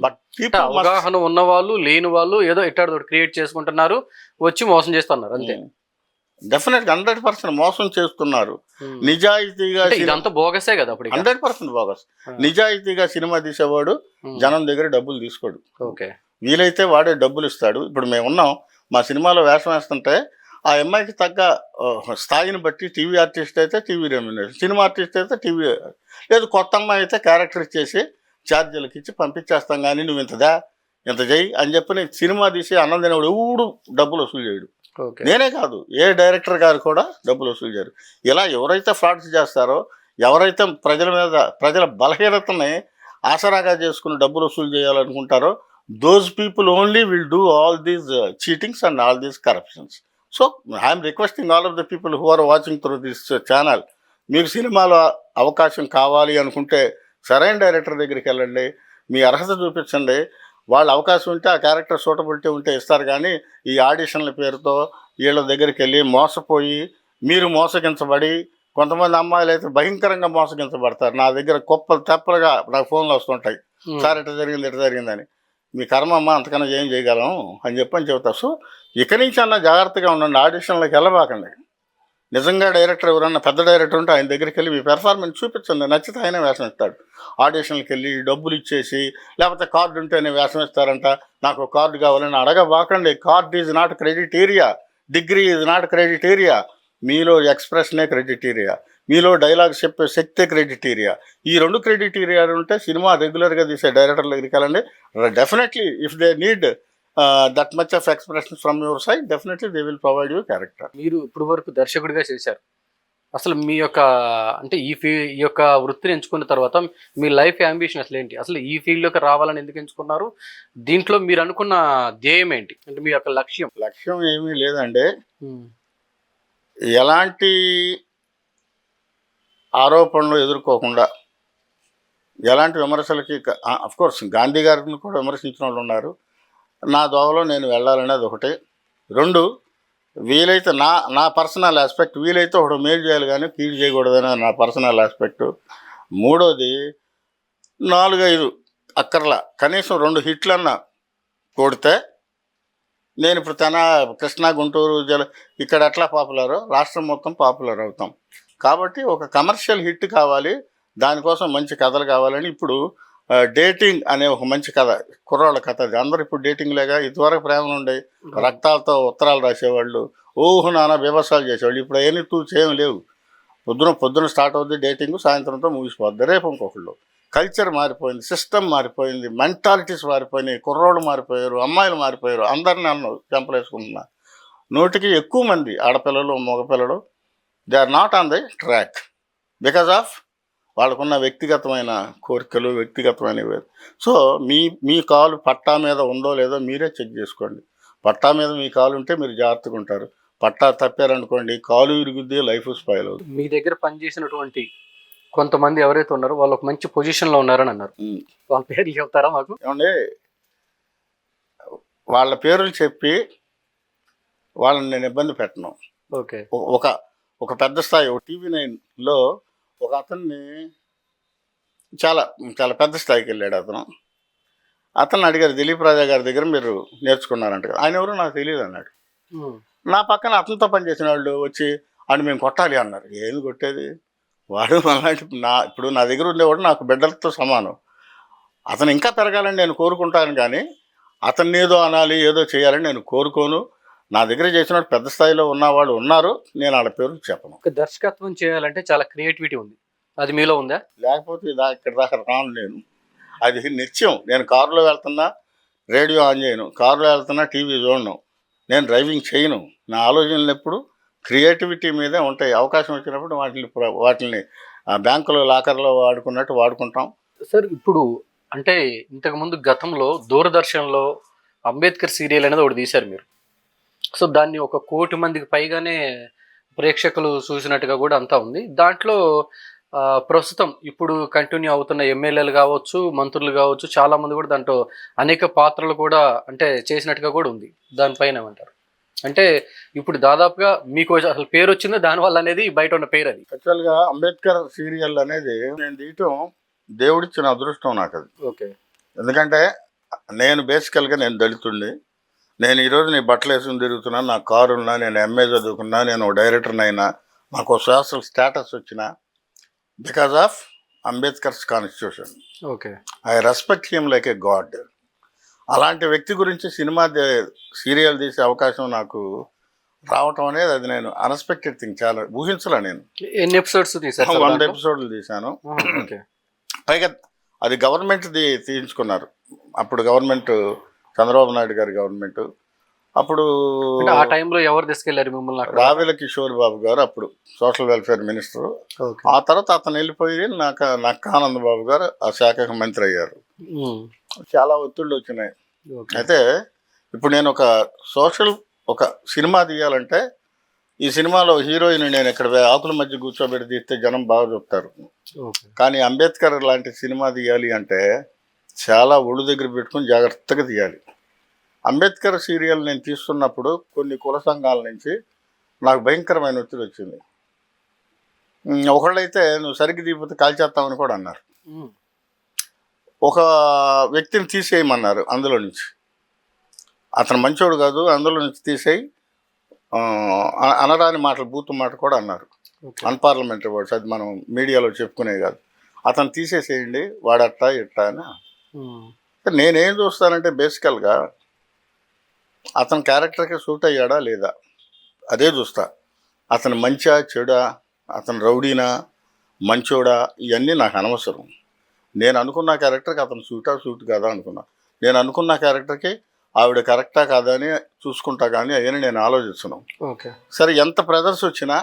బట్ అవగాహన ఉన్న వాళ్ళు, లేని వాళ్ళు ఏదో ఇట్టాడు క్రియేట్ చేసుకుంటున్నారు, వచ్చి మోసం చేస్తున్నారు అంతే. డెఫినెట్ గా 100% మోసం చేస్తున్నారు. నిజాయితీగా ఇదంతా బోగసే కదా, 100% బోగస్. నిజాయితీగా సినిమా తీసేవాడు జనం దగ్గర డబ్బులు తీసుకోడు. ఓకే. వీలైతే వాడే డబ్బులు ఇస్తాడు. ఇప్పుడు మేము ఉన్నాం, మా సినిమాలో వేషం వేస్తుంటే ఆ అమ్మాయికి తగ్గ స్థాయిని బట్టి టీవీ ఆర్టిస్ట్ అయితే టీవీ రెమ్యునరేషన్, సినిమా ఆర్టిస్ట్ అయితే టీవీ, లేదు కొత్త అమ్మాయి అయితే క్యారెక్టర్ ఇచ్చేసి ఛార్జీలకు ఇచ్చి పంపించేస్తాం. కానీ నువ్వు ఇంత చెయ్యి అని చెప్పి సినిమా తీసి అన్నం తినేవాడు ఎవడు డబ్బులు వసూలు చేయడు. నేనే కాదు, ఏ డైరెక్టర్ గారు కూడా డబ్బులు వసూలు చేయరు. ఇలా ఎవరైతే ఫ్రాడ్స్ చేస్తారో, ఎవరైతే ప్రజల మీద, ప్రజల బలహీనతని ఆసరాగా చేసుకుని డబ్బులు వసూలు చేయాలనుకుంటారో, those people only will do all these cheatings and all these corruptions. So I am requesting all of the people who are watching through this channel, మీకు సినిమాలో అవకాశం కావాలి అనుకుంటే సరైన డైరెక్టర్ దగ్గరికి వెళ్ళండి, మీ అర్హత చూపించండి. వాళ్ళ అవకాశం ఉంటే ఆ క్యారెక్టర్ సూటబిలిటీ ఉంటే ఇస్తారు. కానీ ఈ ఆడిషన్ల పేరుతో వీళ్ళ దగ్గరికి వెళ్ళి మోసపోయి, మీరు మోసగించబడి, కొంతమంది అమ్మాయిలు అయితే భయంకరంగా మోసగించబడతారు. నా దగ్గర కుప్పలు తెప్పలుగా నాకు ఫోన్లు వస్తుంటాయి, సార్ ఇట్లా జరిగిందని. మీ కర్మ అమ్మ, అంతకన్నా ఏం చేయగలం అని చెప్తా. సో ఇక్కడి నుంచి అన్న జాగ్రత్తగా ఉండండి, ఆడిషన్లకు వెళ్ళబాకండి. నిజంగా డైరెక్టర్ ఎవరన్నా పెద్ద డైరెక్టర్ ఉంటే ఆయన దగ్గరికి వెళ్ళి మీ పెర్ఫార్మెన్స్ చూపించండి, నచ్చితే ఆయనే వేషం ఇస్తాడు. ఆడిషన్కి వెళ్ళి డబ్బులు ఇచ్చేసి, లేకపోతే కార్డు ఉంటేనే వేషం ఇస్తారంట, నాకు కార్డు కావాలని అడగబాకండి. Card is not criteria, degree is not criteria, మీలో ఎక్స్ప్రెషనే క్రెడిట్ ఏరియా. మీలో డైలాగ్ చెప్పే శక్తి క్రెడిటీరియా. ఈ 2 క్రెడిటీరియా ఉంటే సినిమా రెగ్యులర్గా తీసే డైరెక్టర్ల దగ్గరికి వెళ్ళండి. Definitely if they need that much of expression from your side, definitely they will provide you character. మీరు ఇప్పుడు వరకు దర్శకుడిగా చేశారు. అసలు మీ యొక్క అంటే ఈ యొక్క వృత్తిని ఎంచుకున్న తర్వాత మీ లైఫ్ యాంబిషన్ అసలు ఏంటి? అసలు ఈ ఫీల్డ్లోకి రావాలని ఎందుకు ఎంచుకున్నారు? దీంట్లో మీరు అనుకున్న ధ్యేయం ఏంటి? అంటే మీ యొక్క లక్ష్యం? లక్ష్యం ఏమీ లేదండి. ఎలాంటి ఆరోపణలు ఎదుర్కోకుండా, ఎలాంటి విమర్శలకి కోర్స్ గాంధీ గారిని కూడా విమర్శించిన వాళ్ళు ఉన్నారు. నా దోవలో నేను వెళ్ళాలనేది ఒకటి. 2, వీలైతే నా పర్సనల్ ఆస్పెక్ట్, వీలైతే ఒకటి మేలు చేయాలి కానీ కీడు చేయకూడదని నా పర్సనల్ ఆస్పెక్టు. 3వది 4-5 అక్కర్లా, కనీసం 2 హిట్లన్నా కొడితే నేను ఇప్పుడు కృష్ణా, గుంటూరు ఇక్కడ ఎట్లా పాపులరో రాష్ట్రం మొత్తం పాపులర్ అవుతాం. కాబట్టి ఒక కమర్షియల్ హిట్ కావాలి, దానికోసం మంచి కథలు కావాలని ఇప్పుడు డేటింగ్ అనే ఒక మంచి కథ, కుర్రాళ్ళ కథ. అది అందరూ ఇప్పుడు డేటింగ్ లేగా. ఇదివరకు ప్రేమలు ఉండే, రక్తాలతో ఉత్తరాలు రాసేవాళ్ళు, నానా బీభత్సాలు చేసేవాళ్ళు. ఇప్పుడు అవన్నీ ఏమి లేవు. పొద్దున స్టార్ట్ అవుద్ది డేటింగ్, సాయంత్రంతో ముగిసిపోద్ది. రేపు ఇంకొకళ్ళు. కల్చర్ మారిపోయింది, సిస్టమ్ మారిపోయింది, మెంటాలిటీస్ మారిపోయినాయి, కుర్రోళ్ళు మారిపోయారు, అమ్మాయిలు మారిపోయారు. అందరిని నన్ను చెంపలేసుకుంటున్నా. 100కి ఎక్కువ మంది ఆడపిల్లలు, మగపిల్లలు they are not on the track because of వాళ్ళకున్న వ్యక్తిగతమైన కోరికలు, వ్యక్తిగతమైనవి. సో మీ కాలు పట్టా మీద ఉందో లేదో మీరే చెక్ చేసుకోండి. పట్టా మీద మీ కాలు ఉంటే మీరు జాగ్రత్తగా ఉంటారు. పట్టా తప్పారనుకోండి, కాలు విరుగుద్ది, లైఫ్ స్పాయిల్ అవుతుంది. మీ దగ్గర పనిచేసినటువంటి కొంతమంది ఎవరైతే ఉన్నారో వాళ్ళు ఒక మంచి పొజిషన్లో ఉన్నారని అన్నారు. వాళ్ళ పేర్లు చెప్తారా మాకు? ఏమంటే వాళ్ళ పేర్లు చెప్పి వాళ్ళని నేను ఇబ్బంది పెట్టను. ఓకే. ఒక పెద్ద స్థాయి, టీవీ 9లో ఒక అతన్ని చాలా చాలా పెద్ద స్థాయికి వెళ్ళాడు అతను అడిగారు, దిలీప్ రాజా గారి దగ్గర మీరు నేర్చుకున్నారంట కదా. ఆయన ఎవరో నాకు తెలియదు అన్నాడు. నా పక్కన అతనితో పనిచేసిన వాళ్ళు వచ్చి అని మేము కొట్టాలి అన్నారు. ఏమి కొట్టేది, వాడు అలాంటి ఇప్పుడు నా దగ్గర ఉండేవాడు నాకు బిడ్డలతో సమానం. అతను ఇంకా పెరగాలని నేను కోరుకుంటాను కానీ అతన్ని ఏదో అనాలి, ఏదో చేయాలని నేను కోరుకోను. నా దగ్గర చేసిన పెద్ద స్థాయిలో ఉన్నవాళ్ళు ఉన్నారు, నేను వాళ్ళ పేరు చెప్పను. దర్శకత్వం చేయాలంటే చాలా క్రియేటివిటీ ఉంది, అది మీలో ఉందా? లేకపోతే ఇక్కడ దాకా రాను నేను. అది నిత్యం. నేను కారులో వెళ్తున్నా రేడియో ఆన్ చేయను, కారులో వెళ్తున్నా టీవీ చూడను, నేను డ్రైవింగ్ చేయను. నా ఆలోచనలు ఎప్పుడు క్రియేటివిటీ మీదే ఉంటాయి. అవకాశం వచ్చినప్పుడు వాటిని బ్యాంకులో లాకర్లో వాడుకున్నట్టు వాడుకుంటాం. సార్ ఇప్పుడు అంటే ఇంతకుముందు గతంలో దూరదర్శన్లో అంబేద్కర్ సీరియల్ అనేది ఒకటి తీశారు మీరు. సో దాన్ని 1 కోటి మందికి పైగానే ప్రేక్షకులు చూసినట్టుగా కూడా అంతా ఉంది. దాంట్లో ప్రస్తుతం ఇప్పుడు కంటిన్యూ అవుతున్న ఎమ్మెల్యేలు కావచ్చు, మంత్రులు కావచ్చు, చాలామంది కూడా దాంట్లో అనేక పాత్రలు కూడా అంటే చేసినట్టుగా కూడా ఉంది. దానిపైన ఏమంటారు? అంటే ఇప్పుడు దాదాపుగా మీకు అసలు పేరు వచ్చిందో దానివల్ల అనేది బయట ఉన్న పేరు. అది యాక్చువల్గా అంబేద్కర్ సీరియల్ అనేది నేను తీయటం దేవుడిచ్చిన అదృష్టం నాకు అది. ఓకే. ఎందుకంటే నేను బేసికల్గా నేను దళితుడిని. నేను ఈరోజు నీ బట్టలు వేసుకుని తిరుగుతున్నాను, నా కారు ఉన్నా, నేను ఎంఏ చదువుకున్నా, నేను డైరెక్టర్ని అయినా, నాకు సోషల్ స్టేటస్ వచ్చిన because of Ambedkar's constitution. Okay. I respect him like A God. అలాంటి వ్యక్తి గురించి సీరియల్ తీసే అవకాశం నాకు రావటం అనేది అది నేను అన్ఎక్స్పెక్టెడ్ థింగ్. చాలా ఊహించలే నేను. ఎన్ని ఎపిసోడ్స్ తీసారు? 100 ఎపిసోడ్లు తీశాను. పైగా అది గవర్నమెంట్ తీయించుకున్నారు. అప్పుడు గవర్నమెంట్ చంద్రబాబు నాయుడు గారి గవర్నమెంట్. అప్పుడు ఆ టైంలో ఎవరు తీసుకెళ్లారు మిమ్మల్ని? రావెల కిషోర్ బాబు గారు అప్పుడు సోషల్ వెల్ఫేర్ మినిస్టర్. ఆ తర్వాత అతను వెళ్ళిపోయి నక్కానంద బాబు గారు ఆ శాఖకు మంత్రి అయ్యారు. చాలా ఒత్తిళ్ళు వచ్చినాయి. అయితే ఇప్పుడు నేను ఒక సినిమా తీయాలంటే ఈ సినిమాలో హీరోయిన్ నేను ఇక్కడ ఆకుల మధ్య కూర్చోబెట్టి తీస్తే జనం బాగా చూస్తారు. కానీ అంబేద్కర్ లాంటి సినిమా తీయాలి అంటే చాలా ఒళ్ళు దగ్గర పెట్టుకుని జాగ్రత్తగా తీయాలి. అంబేద్కర్ సీరియల్ నేను తీస్తున్నప్పుడు కొన్ని కుల సంఘాల నుంచి నాకు భయంకరమైన ఒత్తిడి వచ్చింది. ఒకళ్ళైతే నువ్వు సరిగ్గా తీయకపోతే కాల్చేస్తామని కూడా అన్నారు. ఒక వ్యక్తిని తీసేయమన్నారు అందులో నుంచి. అతను మంచోడు కాదు, అందులో నుంచి తీసేయి, అనరాని మాటలు, బూతు మాట కూడా అన్నారు. అన్పార్లమెంటరీ వర్డ్స్, అది మనం మీడియాలో చెప్పుకునే కాదు. అతను తీసేసేయండి, వాడట్టా ఇట్టా అని. నేనేం చూస్తానంటే బేసికల్గా అతని క్యారెక్టర్కి సూట్ అయ్యాడా లేదా అదే చూస్తా. అతను మంచా చెడా, అతను రౌడీనా మంచోడా ఇవన్నీ నాకు అనవసరం. నేను అనుకున్న క్యారెక్టర్కి అతను సూట్ కాదా అనుకున్నా. నేను అనుకున్న క్యారెక్టర్కి ఆవిడ కరెక్టా కాదా అని చూసుకుంటా, కానీ అవన్నీ నేను ఆలోచిస్తున్నాను. ఓకే. సరే, ఎంత ప్రెజర్స్ వచ్చినా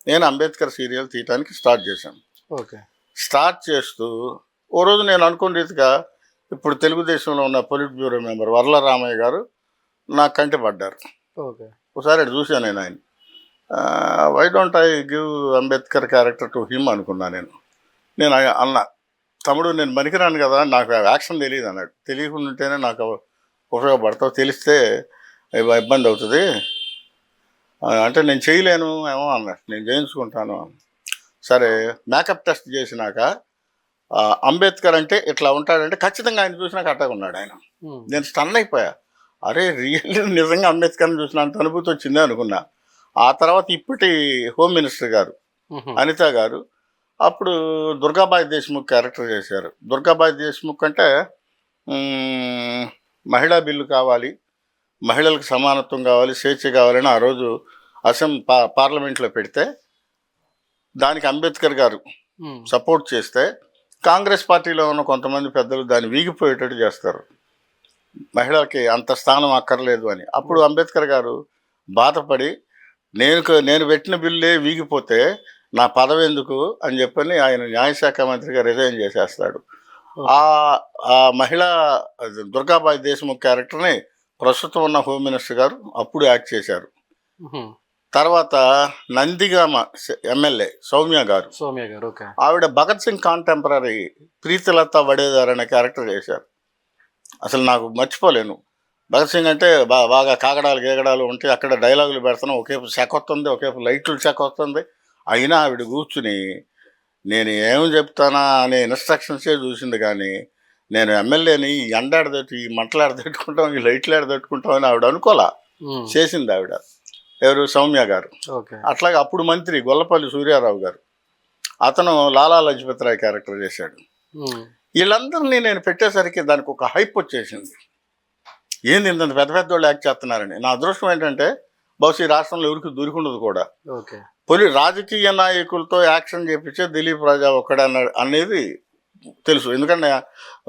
నేను అంబేద్కర్ సీరియల్ తీయటానికి స్టార్ట్ చేశాను. ఓకే. స్టార్ట్ చేస్తూ ఓ రోజు నేను అనుకున్న రీతిగా ఇప్పుడు తెలుగుదేశంలో ఉన్న politburo member Varla Ramaiah garu నాకు కంటి పడ్డారు. ఓకే. ఒకసారి అటు చూశాను నేను ఆయన. Why don't I give Ambedkar character to him అనుకున్నా నేను. నేను అన్నా, తమ్ముడు నేను పనికిరాను కదా, నాకు యాక్షన్ తెలియదు అన్నాడు. తెలియకుండా ఉంటేనే నాకు ఉపయోగపడతావు, తెలిస్తే ఇబ్బంది అవుతుంది అంటే నేను చేయలేను ఏమో అన్నాడు. నేను చేయించుకుంటాను. సరే, మేకప్ టెస్ట్ చేసినాక అంబేద్కర్ అంటే ఇట్లా ఉంటాడంటే ఖచ్చితంగా ఆయన చూసినాక అట్టగా ఉన్నాడు ఆయన. నేను స్టన్ అయిపోయా. అరే, రియల్లీ నిజంగా అంబేద్కర్ని చూసినంత అనుభూతి వచ్చిందే అనుకున్నా. ఆ తర్వాత ఇప్పటి హోమ్ మినిస్టర్ గారు అనిత గారు అప్పుడు దుర్గాబాయి దేశ్ముఖ్ క్యారెక్టర్ చేశారు. దుర్గాబాయి దేశ్ముఖ్ అంటే మహిళా బిల్లు కావాలి, మహిళలకు సమానత్వం కావాలి, స్వేచ్ఛ కావాలని ఆ రోజు పార్లమెంట్లో పెడితే దానికి అంబేద్కర్ గారు సపోర్ట్ చేస్తే కాంగ్రెస్ పార్టీలో ఉన్న కొంతమంది పెద్దలు దాన్ని వీగిపోయేటట్టు చేస్తారు, మహిళలకి అంత స్థానం అక్కర్లేదు అని. అప్పుడు అంబేద్కర్ గారు బాధపడి నేను పెట్టిన బిల్లే వీగిపోతే నా పదవి ఎందుకు అని చెప్పని ఆయన న్యాయశాఖ మంత్రిగా రిజైన్ చేసేస్తాడు. ఆ మహిళా దుర్గాబాయి దేశ్ముఖ్ క్యారెక్టర్ని ప్రస్తుతం ఉన్న హోమ్ మినిస్టర్ గారు అప్పుడు యాక్ట్ చేశారు. తర్వాత నందిగామ ఎమ్మెల్యే సౌమ్య గారు ఆవిడ భగత్ సింగ్ కాంటెంపరీ ప్రీతిలత వడేదార్ అనే క్యారెక్టర్ చేశారు. అసలు నాకు మర్చిపోలేను. భగత్ సింగ్ అంటే బాగా కాగడాలు గేగడాలు ఉంటే అక్కడ డైలాగులు పెడుతున్నాం, ఒకేపు చెక్క వస్తుంది, ఒకేపు లైట్లు చెక్క వస్తుంది. అయినా ఆవిడ కూర్చుని నేను ఏం చెప్తానా అనే ఇన్స్ట్రక్షన్సే చూసింది. కానీ నేను ఎమ్మెల్యేని ఈ ఎండాడదట్టు, ఈ మంటలాడదట్టుకుంటాం, ఈ లైట్లు ఆడదట్టుకుంటాం అని ఆవిడ అనుకోలా. చేసింది ఆవిడ. ఎవరు? సౌమ్య గారు. అట్లాగే అప్పుడు మంత్రి గొల్లపల్లి సూర్యారావు గారు, అతను లాలా లజపత్ రాయ్ క్యారెక్టర్ చేశాడు. వీళ్ళందరినీ నేను పెట్టేసరికి దానికి ఒక హైప్ వచ్చేసింది. ఏంది ఇంత పెద్ద పెద్ద వాళ్ళు యాక్ట్ చేస్తున్నారని. నా అదృష్టం ఏంటంటే బహుశా ఈ రాష్ట్రంలో ఎవరికి దొరికిండదు కూడా. రాజకీయ నాయకులతో యాక్షన్ చేపించే దిలీప్ రాజా ఒక్కడే అనేది తెలుసు. ఎందుకంటే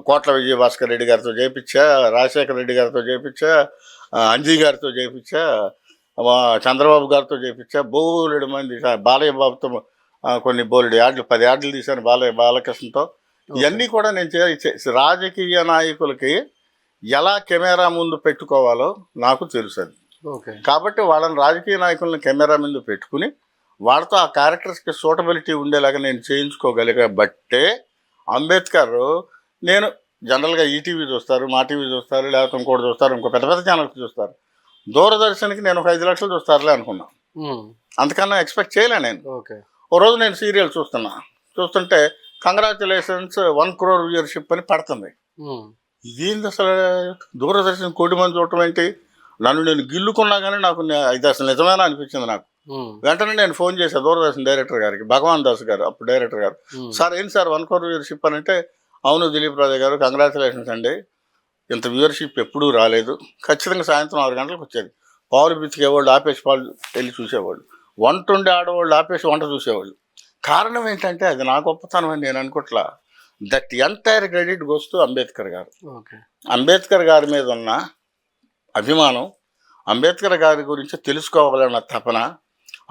కోట్ల విజయభాస్కర్ రెడ్డి గారితో చేయించా, రాజశేఖర రెడ్డి గారితో చేయించా, అంజీ గారితో చేయించా, చంద్రబాబు గారితో చేయించా, బోలెడు మంది, బాలయ్య బాబుతో కొన్ని బోలెడు యాడ్లు 10 యాడ్లు తీశాను బాలకృష్ణతో. ఇవన్నీ కూడా నేను రాజకీయ నాయకులకి ఎలా కెమెరా ముందు పెట్టుకోవాలో నాకు తెలుసు అది. కాబట్టి వాళ్ళని రాజకీయ నాయకులను కెమెరా ముందు పెట్టుకుని వాళ్ళతో ఆ క్యారెక్టర్స్కి సూటబిలిటీ ఉండేలాగా నేను చేయించుకోగలిగా బట్టే అంబేద్కర్. నేను జనరల్గా ఈటీవీ చూస్తారు, మా టీవీ చూస్తారు, లేకపోతే ఇంకోటి చూస్తారు, ఇంకో పెద్ద పెద్ద ఛానల్స్ చూస్తారు. దూరదర్శన్కి నేను ఒక 5 లక్షలు చూస్తారులే అనుకున్నా. అంతకన్నా ఎక్స్పెక్ట్ చేయలే నేను. ఓ రోజు నేను సీరియల్ చూస్తుంటే కంగ్రాచులేషన్స్ 1 crore వ్యూయర్షిప్ అని పడుతుంది. ఇదేంటి అసలు? దూరదర్శన్ 1 కోటి మంది చూడటం ఏంటి? నన్ను నేను గిల్లుకున్నా కానీ నాకు ఇది అసలు నిజమేనా అనిపించింది నాకు. వెంటనే నేను ఫోన్ చేశాను దూరదర్శన్ డైరెక్టర్ గారికి, భగవాన్ దాస్ గారు అప్పుడు డైరెక్టర్ గారు. సార్ ఏంటి సార్ 1 crore వ్యూయర్షిప్ అని అంటే, అవును దిలీప్ రాజా గారు కంగ్రాచులేషన్స్ అండి, ఇంత వ్యూయర్షిప్ ఎప్పుడూ రాలేదు. ఖచ్చితంగా సాయంత్రం 6 గంటలకు వచ్చేది. పాలు పితికేవాళ్ళు ఆపేసి పాలు వెళ్ళి చూసేవాళ్ళు, వంట ఉండే ఆడవాళ్ళు ఆపేసి వంట చూసేవాళ్ళు. కారణం ఏంటంటే అది నా గొప్పతనం అని నేను అనుకోట్లా. That entire credit goes to Ambedkar గారు. అంబేద్కర్ గారి మీద ఉన్న అభిమానం, అంబేద్కర్ గారి గురించి తెలుసుకోవాలన్న తపన,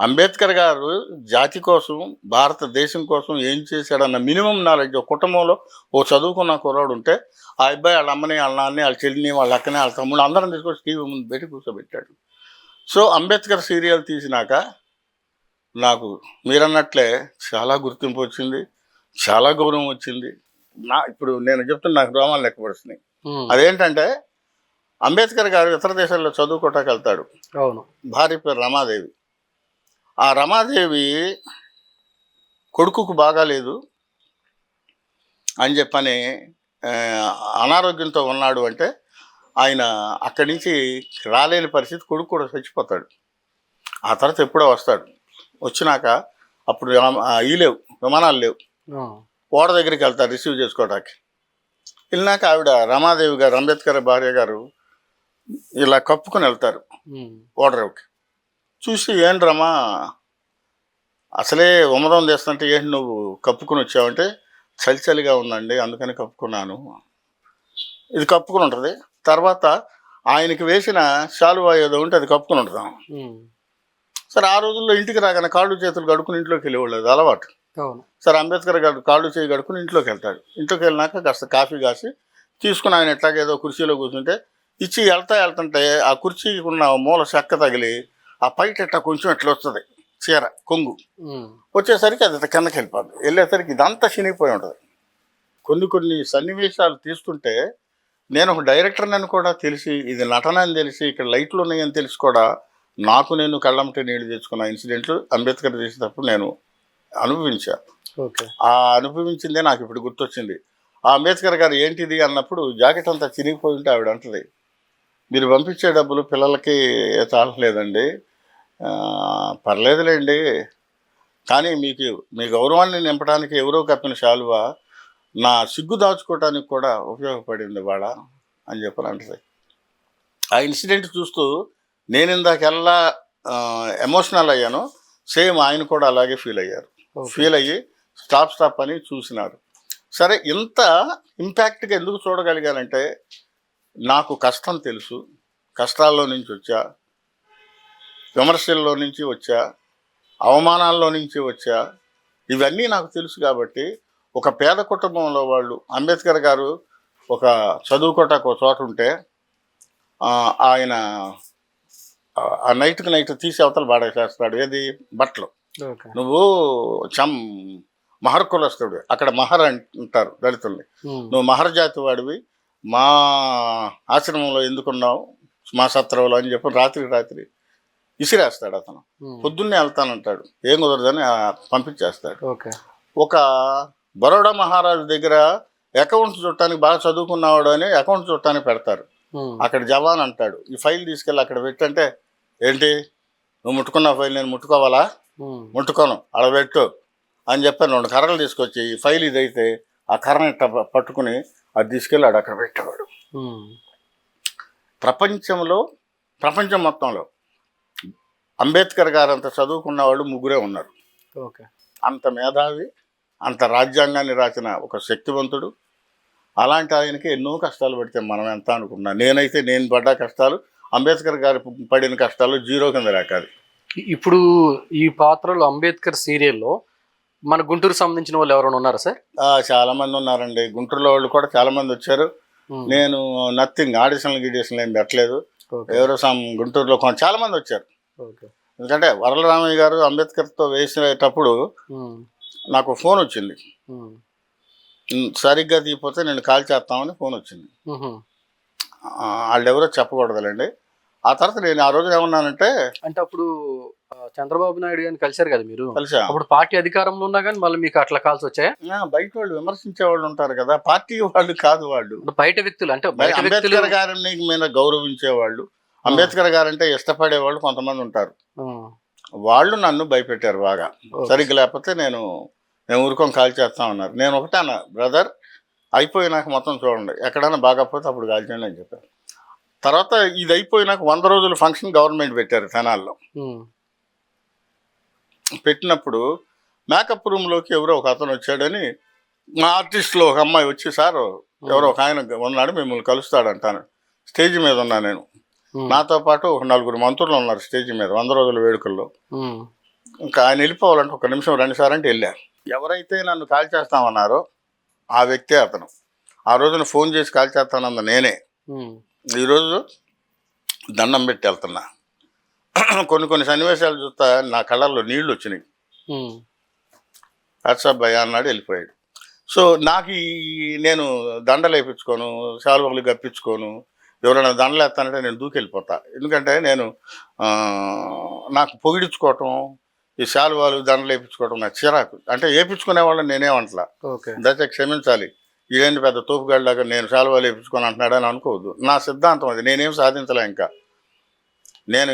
అంబేద్కర్ గారు జాతి కోసం, భారతదేశం కోసం ఏం చేశాడన్న మినిమం నాలెడ్జ్. ఒక కుటుంబంలో ఓ చదువుకున్న కుర్రాడు ఉంటే ఆ అబ్బాయి వాళ్ళ అమ్మని, వాళ్ళ నాన్నని, వాళ్ళ చెల్లిని, వాళ్ళ అక్కని, వాళ్ళ తమ్ముడు అందరం తీసుకొచ్చి టీవీ ముందు పెట్టి కూర్చోబెట్టాడు. సో అంబేద్కర్ సీరియల్ తీసినాక నాకు మీరన్నట్లే చాలా గుర్తింపు వచ్చింది, చాలా గౌరవం వచ్చింది. ఇప్పుడు నేను చెప్తున్నా, నాకు రోమాలు లెక్కపడుతున్నాయి. అదేంటంటే అంబేద్కర్ గారు ఇతర దేశాల్లో చదువుకోవటానికి వెళ్తాడు. భార్య పేరు రమాదేవి. ఆ రమాదేవి కొడుకుకు బాగాలేదు అని చెప్పని అనారోగ్యంతో ఉన్నాడు అంటే ఆయన అక్కడి నుంచి రాలేని పరిస్థితి, కొడుకు కూడా చచ్చిపోతాడు. ఆ తర్వాత ఎప్పుడో వస్తాడు. వచ్చినాక అప్పుడు లేవు, విమానాలు లేవు. ఓడ దగ్గరికి వెళ్తారు రిసీవ్ చేసుకోవడానికి. వెళ్ళినాక ఆవిడ రమాదేవి గారు, అంబేద్కర్ భార్య గారు ఇలా కప్పుకొని వెళ్తారు ఓడరేవుకి. చూసి, ఏంటి రమా అసలే ఉమ్మదం చేస్తుంటే ఏంటి నువ్వు కప్పుకుని వచ్చావంటే చలి చలిగా ఉందండి అందుకని కప్పుకున్నాను. ఇది కప్పుకుని ఉంటుంది. తర్వాత ఆయనకి వేసిన శాలువా ఏదో ఉంటే అది కప్పుకుని ఉంటాం. సరే ఆ రోజుల్లో ఇంటికి రాగానే కాళ్ళు చేతులు కడుక్కుని ఇంట్లోకి వెళ్ళేవాళ్ళు, అది అలవాటు. సరే అంబేద్కర్ గారు కాళ్ళు చేయి కడుక్కుని ఇంట్లోకి వెళ్తాడు. ఇంట్లోకి వెళ్ళినాక కాస్త కాఫీ కాసి తీసుకుని ఆయన ఎట్లాగ ఏదో కుర్చీలో కూర్చుంటే ఇచ్చి వెళ్తుంటే ఆ కుర్చీకి ఉన్న మూల చెక్క తగిలి ఆ పైట ఎట్లా కొంచెం ఎట్లా వస్తుంది చీర కొంగు వచ్చేసరికి అది కిందకి వెళ్ళిపోద్ది. వెళ్ళేసరికి ఇదంతా చినిగిపోయి ఉంటుంది. కొన్ని సన్నివేశాలు తీస్తుంటే నేను ఒక డైరెక్టర్ని అని కూడా తెలిసి, ఇది నటన అని తెలిసి, ఇక్కడ లైట్లు ఉన్నాయని తెలిసి కూడా నాకు నేను కళ్ళమ్మటే నీళ్లు తెచ్చుకున్న ఇన్సిడెంట్లు అంబేద్కర్ చేసేటప్పుడు నేను అనుభవించాను. ఆ అనుభవించిందే నాకు ఇప్పుడు గుర్తొచ్చింది. ఆ అంబేద్కర్ గారు ఏంటిది అన్నప్పుడు జాకెట్ అంతా చినిగిపోయి ఉంటే ఆవిడ అంటది, మీరు పంపించే డబ్బులు పిల్లలకి చాలలేదండి, పర్లేదులేండి, కానీ మీ గౌరవాన్ని నింపడానికి ఎవరో కప్పిన శాలువా నా సిగ్గు దాచుకోవడానికి కూడా ఉపయోగపడింది వాళ్ళ అని చెప్పని అంటది. ఆ ఇన్సిడెంట్ చూస్తూ నేను ఇందాకెల్లా ఎమోషనల్ అయ్యాను, సేమ్ ఆయన కూడా అలాగే ఫీల్ అయ్యారు. ఫీల్ అయ్యి స్టాప్ అని చూసినారు. సరే ఇంత ఇంపాక్ట్గా ఎందుకు చూడగలిగానంటే నాకు కష్టం తెలుసు, కష్టాల్లో నుంచి వచ్చా, విమర్శల్లో నుంచి వచ్చా, అవమానాల్లో నుంచి వచ్చా, ఇవన్నీ నాకు తెలుసు. కాబట్టి ఒక పేద కుటుంబంలో వాళ్ళు అంబేద్కర్ గారు ఒక చదువుకోటానికి ఒక చోట ఉంటే ఆయన ఆ నైట్ తీసి అవతల బాడేసేస్తాడు. ఏది బట్టలు, నువ్వు మహర్ కులస్తుడు, అక్కడ మహర్ అంటారు దళితుల్ని, నువ్వు మహర్ జాతి వాడివి, మా ఆశ్రమంలో ఎందుకున్నావు, మా సత్రంలో అని చెప్పి రాత్రి ఇసిరేస్తాడు. అతను పొద్దున్నే వెళ్తానంటాడు, ఏం కుదరదని పంపించేస్తాడు. ఒక బరోడా మహారాజు దగ్గర అకౌంట్స్ చుట్టానికి బాగా చదువుకున్నవాడు అని అకౌంట్స్ చుట్టానికి పెడతారు. అక్కడ జవాన్ అంటాడు, ఈ ఫైల్ తీసుకెళ్ళి అక్కడ పెట్టంటే, ఏంటి నువ్వు ముట్టుకున్న ఫైల్ నేను ముట్టుకోవాలా, ముట్టుకోను అడబెట్టు అని చెప్పి 2 కర్రలు తీసుకొచ్చి ఈ ఫైల్ ఇదైతే ఆ కర్రని పట్టుకుని అది తీసుకెళ్ళాడు అక్కడ పెట్టేవాడు. ప్రపంచం మొత్తంలో అంబేద్కర్ గారు అంత చదువుకున్న వాళ్ళు 3 ఉన్నారు. అంత మేధావి, అంత రాజ్యాంగాన్ని రాసిన ఒక శక్తివంతుడు. అలాంటి ఆయనకి ఎన్నో కష్టాలు పడితే మనం ఎంత అనుకున్నా, నేను పడ్డ కష్టాలు అంబేద్కర్ గారు పడిన కష్టాలు 0 కింద రాకాలి. ఇప్పుడు ఈ పాత్రలో అంబేద్కర్ సీరియల్లో మన గుంటూరు సంబంధించిన వాళ్ళు ఎవరైనా ఉన్నారా సార్? చాలా మంది ఉన్నారండి. గుంటూరులో వాళ్ళు కూడా చాలా మంది వచ్చారు. నేను నథింగ్ ఆడిషన్లు ఏం పెట్టలేదు. ఎవరో గుంటూరులో చాలా మంది వచ్చారు. ఎందుకంటే వరలరామయ్య గారు అంబేద్కర్తో వేసేటప్పుడు నాకు ఫోన్ వచ్చింది, సరిగ్గా తీయకపోతే నేను కాల్ చేస్తామని ఫోన్ వచ్చింది. వాళ్ళు ఎవరో చెప్పకూడదులేండి. ఆ తర్వాత నేను ఆ రోజు ఏమన్నానంటే, అంటే అప్పుడు చంద్రబాబు నాయుడు గారిని కలిశారు కదా మీరు, కలిసా అప్పుడు పార్టీ అధికారంలో ఉన్నా కానీ మళ్ళీ మీకు అట్లా కాల్స్ వచ్చాయా? బయట వాళ్ళు విమర్శించే వాళ్ళు ఉంటారు కదా, పార్టీ వాళ్ళు కాదు, వాళ్ళు బయట వ్యక్తులు. అంటే అంబేద్కర్ గారిని మీద గౌరవించే వాళ్ళు, అంబేద్కర్ గారంటే ఇష్టపడే వాళ్ళు కొంతమంది ఉంటారు. వాళ్ళు నన్ను భయపెట్టారు బాగా. సరిగ్గా లేకపోతే నేను ఊరుకొని కాల్ చేస్తా ఉన్నారు. నేను ఒకటే అన్న, బ్రదర్ అయిపోయినాక మొత్తం చూడండి, ఎక్కడైనా బాగాపోతే అప్పుడు కాల్ చేయండి అని చెప్పారు. తర్వాత ఇది అయిపోయినాక 100 రోజుల ఫంక్షన్ గవర్నమెంట్ పెట్టారు తెనాల్లో. పెట్టినప్పుడు మేకప్ రూమ్లోకి ఎవరో ఒక అతను వచ్చాడని మా ఆర్టిస్ట్లో ఒక అమ్మాయి వచ్చి, సార్ ఎవరో ఒక ఆయన ఉన్నాడు మిమ్మల్ని కలుస్తాడంటాను. స్టేజ్ మీద ఉన్నా నేను, నాతో పాటు ఒక 4 మంత్రులు ఉన్నారు స్టేజ్ మీద 100 రోజుల వేడుకల్లో. ఇంకా ఆయన వెళ్ళిపోవాలంటే 1 నిమిషం రండి సార్ అంటే వెళ్ళారు. ఎవరైతే నన్ను కాల్ చేస్తామన్నారో ఆ వ్యక్తే అతను. ఆ రోజున ఫోన్ చేసి కాల్ చేస్తానన్న నేనే ఈరోజు దండం పెట్టి వెళ్తున్నా. కొన్ని సన్నివేశాలు చూస్తా నా కళ్ళల్లో నీళ్లు వచ్చినాయి. వాట్సాప్ భయ అన్నాడు, వెళ్ళిపోయాడు. సో నాకు నేను దండలు వేయించుకోను, శాలువలు గప్పించుకోను. ఎవరైనా దండలు వేస్తానంటే నేను దూకెళ్ళిపోతా. ఎందుకంటే నాకు పొగిడించుకోవటం, ఈ శాలువాలు దండలు వేయించుకోవటం నాకు చిరాకు. అంటే వేయించుకునే వాళ్ళని నేనేమంటలా, దయచేసి క్షమించాలి, ఇదేంటి పెద్ద తోపుగాడిలాగా నేను శాలువాలు వేయించుకొని అంటున్నాడని అనుకోవద్దు. నా సిద్ధాంతం అది. నేనేం సాధించలే.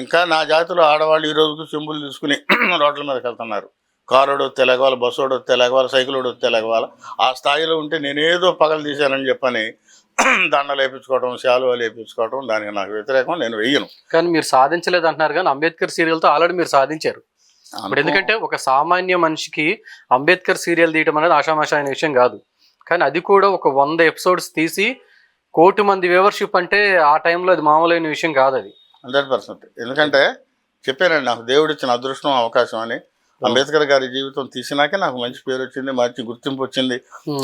ఇంకా నా జాతిలో ఆడవాళ్ళు ఈ రోజుకు చెంబులు తీసుకుని రోడ్ల మీదకి వెళ్తున్నారు. కారోడు వస్తే లెగవాలి, బస్సోడు వస్తే లెగవాలి, సైకిలోడు వస్తే లెగవాలి. ఆ స్థాయిలో ఉంటే నేనేదో పగలు తీశానని చెప్పని దండలు వేయించుకోవడం, శాలువాలు వేయించుకోవడం దానికి నాకు వ్యతిరేకం, నేను వెయ్యను. కానీ మీరు సాధించలేదు అంటున్నారు, కానీ అంబేద్కర్ సీరియల్తో ఆల్రెడీ మీరు సాధించారు. ఇప్పుడు ఎందుకంటే ఒక సామాన్య మనిషికి అంబేద్కర్ సీరియల్ తీయడం అనేది ఆషామాషా అయిన విషయం కాదు. కానీ అది కూడా ఒక 100 ఎపిసోడ్స్ తీసి 1 కోటి మంది వ్యూవర్షిప్ అంటే ఆ టైంలో అది మామూలైన విషయం కాదు అది. 100%. ఎందుకంటే చెప్పానండి, నాకు దేవుడు ఇచ్చిన అదృష్టం, అవకాశం అని. అంబేద్కర్ గారి జీవితం తీసినాకే నాకు మంచి పేరు వచ్చింది, మంచి గుర్తింపు వచ్చింది.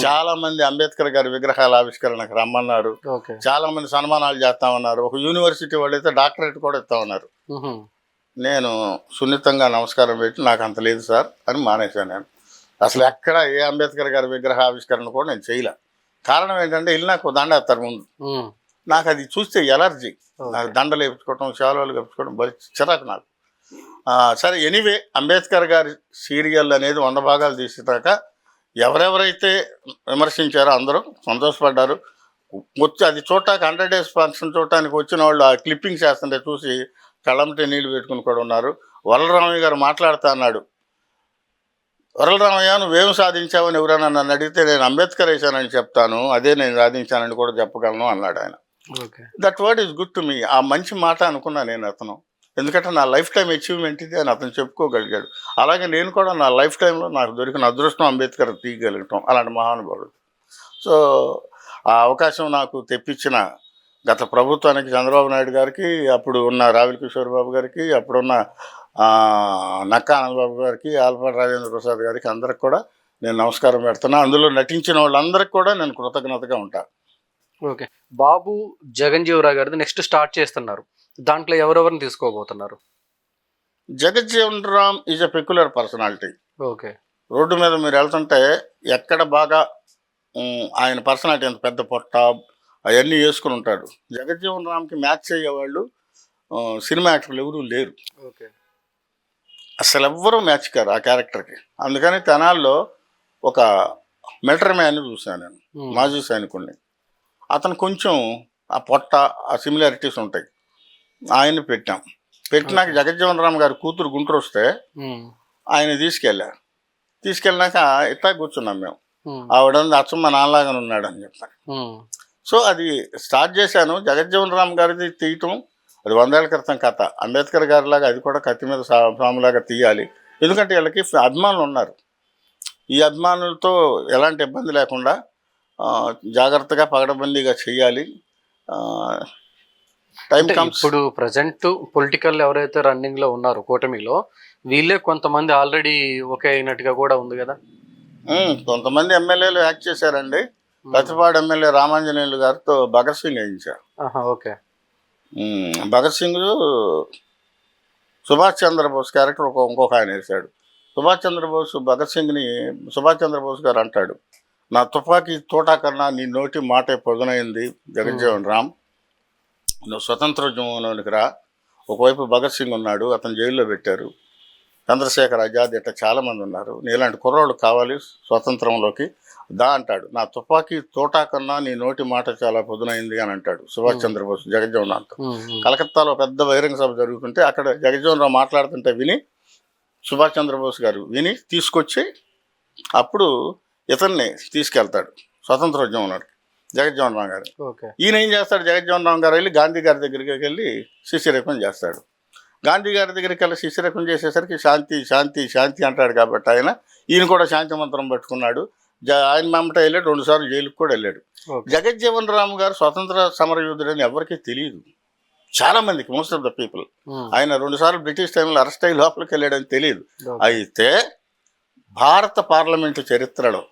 చాలా మంది అంబేద్కర్ గారి విగ్రహాల ఆవిష్కరణకు రమ్మన్నారు, చాలా మంది సన్మానాలు చేస్తామన్నారు. ఒక యూనివర్సిటీ వాళ్ళు అయితే డాక్టరేట్ కూడా ఇస్తామన్నారు. నేను సున్నితంగా నమస్కారం పెట్టి నాకు అంత లేదు సార్ అని మానేశాను. నేను అసలు ఎక్కడ ఏ అంబేద్కర్ గారి విగ్రహ ఆవిష్కరణ కూడా నేను చేయలే. కారణం ఏంటంటే ఇల్లు నాకు దండేస్తారు ముందు, నాకు అది చూస్తే ఎలర్జీ. నాకు దండలు వేపించుకోవటం, శాలువాలు వేపించుకోవడం బలి చిరాకు నాకు. సరే, ఎనీవే, అంబేద్కర్ గారి సీరియల్ అనేది 100 భాగాలు తీసేదాక ఎవరెవరైతే విమర్శించారో అందరూ సంతోషపడ్డారు. వచ్చి అది చూడటానికి 100 days ఫంక్షన్ చూడటానికి వచ్చిన వాళ్ళు ఆ క్లిప్పింగ్స్ వేస్తుంటే చూసి కళ్ళంటే నీళ్లు పెట్టుకుని కూడా ఉన్నారు. వరలరామయ్య గారు మాట్లాడుతా అన్నాడు, వరలరామయ్య నువ్వేం సాధించావని ఎవరైనా నన్ను అడిగితే నేను అంబేద్కర్ వేసానని చెప్తాను, అదే నేను సాధించానని కూడా చెప్పగలను అన్నాడు ఆయన. That word is good to me. ఆ మంచి మాట అనుకున్నా నేను అతను, ఎందుకంటే నా లైఫ్ టైం అచీవ్మెంట్ ఇది అని అతను చెప్పుకోగలిగాడు. అలాగే నేను కూడా నా లైఫ్ టైంలో నాకు దొరికిన అదృష్టం అంబేద్కర్ తీయగలగటం, అలాంటి మహానుభావుడు. సో ఆ అవకాశం నాకు తెప్పించిన గత ప్రభుత్వానికి, చంద్రబాబు నాయుడు గారికి, అప్పుడు ఉన్న రావిల కిషోర్ బాబు గారికి, అప్పుడున్న నక్కా ఆనందబాబు గారికి, ఆల్పాటి రాజేంద్ర ప్రసాద్ గారికి, అందరికి కూడా నేను నమస్కారం పెడుతున్నా. అందులో నటించిన వాళ్ళందరికీ కూడా నేను కృతజ్ఞతగా ఉంటాను. ఓకే, బాబు జగన్జీవరావు గారిది నెక్స్ట్ స్టార్ట్ చేస్తున్నారు, దాంట్లో ఎవరెవరిని తీసుకోబోతున్నారు? Jagjivan Ram is a peculiar personality. Okay, road మీద మీరు వెళ్తుంటే ఎక్కడ బాగా ఆయన పర్సనాలిటీ, అంత పెద్ద పొట్ట అవన్నీ వేసుకుని ఉంటాడు. జగజ్జీవన్ రామ్కి మ్యాచ్ అయ్యేవాళ్ళు సినిమా యాక్టర్లు ఎవరూ లేరు. ఓకే, అసలు ఎవ్వరూ మ్యాచ్ కారు ఆ క్యారెక్టర్కి. అందుకని తెనాల్లో ఒక మిలిటరీ మ్యాన్ని చూశాను నేను, మాజీ సైనికుడిని. అతను కొంచెం ఆ పొట్ట, ఆ సిమిలారిటీస్ ఉంటాయి. ఆయన్ని పెట్టినాక జగజ్జీవన్ రామ్ గారి కూతురు గుంటూరు వస్తే ఆయన తీసుకెళ్ళినాక ఇట్లా కూర్చున్నాం మేము. ఆవిడ అచ్చమ్మ నాన్నలాగానే ఉన్నాడు అని చెప్పాను. సో అది స్టార్ట్ చేశాను. జగజ్జీవన్ రామ్ గారిది తీయటం అది 100 ఏళ్ల క్రితం కథ. అంబేద్కర్ గారిలాగా అది కూడా కత్తి మీద సాములాగా తీయాలి. ఎందుకంటే వీళ్ళకి అభిమానులు ఉన్నారు. ఈ అభిమానులతో ఎలాంటి ఇబ్బంది లేకుండా జాగ్రత్తగా పగడబందీగా చేయాలి. Time comes. ఇప్పుడు ప్రజెంట్ పొలిటికల్ ఎవరైతే రన్నింగ్ లో ఉన్నారో కూటమిలో, వీళ్ళే కొంతమంది ఆల్రెడీ ఓకే అయినట్టుగా కూడా ఉంది కదా. కొంతమంది ఎమ్మెల్యేలు యాక్ట్ చేశారండి. ప్రతిపాడు ఎమ్మెల్యే రామాంజనేయులు గారితో భగత్ సింగ్ వేయించారు. ఓకే, భగత్ సింగ్ సుభాష్ చంద్రబోస్ క్యారెక్టర్ ఇంకొక ఆయన వేశాడు. సుభాష్ చంద్రబోస్ భగత్ సింగ్ని సుభాష్ చంద్రబోస్ గారు అంటాడు, నా తుపాకీ తోటా కన్నా నీ నోటి మాటే పొదునైంది జగజ్జీవన్ రామ్, నువ్వు స్వతంత్రోద్యమంలోనికి రా. ఒకవైపు భగత్ సింగ్ ఉన్నాడు, అతను జైల్లో పెట్టారు. చంద్రశేఖర్ ఆజాద్ ఇట్లా చాలామంది ఉన్నారు. నీలాంటి కుర్రోళ్ళు కావాలి స్వతంత్రంలోకి దా అంటాడు. నా తుపాకీ తోటా కన్నా నీ నోటి మాట చాలా పొదునైంది అని అంటాడు సుభాష్ చంద్రబోస్ జగజ్జీవన్ రామ్తో. కలకత్తాలో పెద్ద బహిరంగ సభ జరుగుతుంటే అక్కడ జగజ్జీవన్ రామ్ మాట్లాడుతుంటే విని సుభాష్ చంద్రబోస్ గారు విని తీసుకొచ్చి అప్పుడు ఇతన్ని తీసుకెళ్తాడు స్వతంత్రోద్యమంలోకి జగజ్జీవన్ రామ్ గారు. ఈయన ఏం చేస్తాడు, జగజ్జీవన్ రామ్ గారు వెళ్ళి గాంధీ గారి దగ్గరికి వెళ్ళి శిష్యరకం చేస్తాడు. గాంధీ గారి దగ్గరికి వెళ్ళి శిష్యరకం చేసేసరికి శాంతి శాంతి శాంతి అంటాడు. కాబట్టి ఈయన కూడా శాంతి మంత్రం పట్టుకున్నాడు. ఆయన మమ్మట వెళ్ళాడు, 2 సార్లు జైలుకు కూడా వెళ్ళాడు. జగజ్జీవన్ రామ్ గారు స్వతంత్ర సమరయోధుడు అని ఎవరికీ తెలియదు, చాలా మందికి, మోస్ట్ ఆఫ్ ద పీపుల్. ఆయన 2 సార్లు బ్రిటిష్ టైంలో అరెస్ట్ అయ్యి లోపలికి వెళ్ళాడని తెలియదు. అయితే భారత పార్లమెంటు చరిత్రలో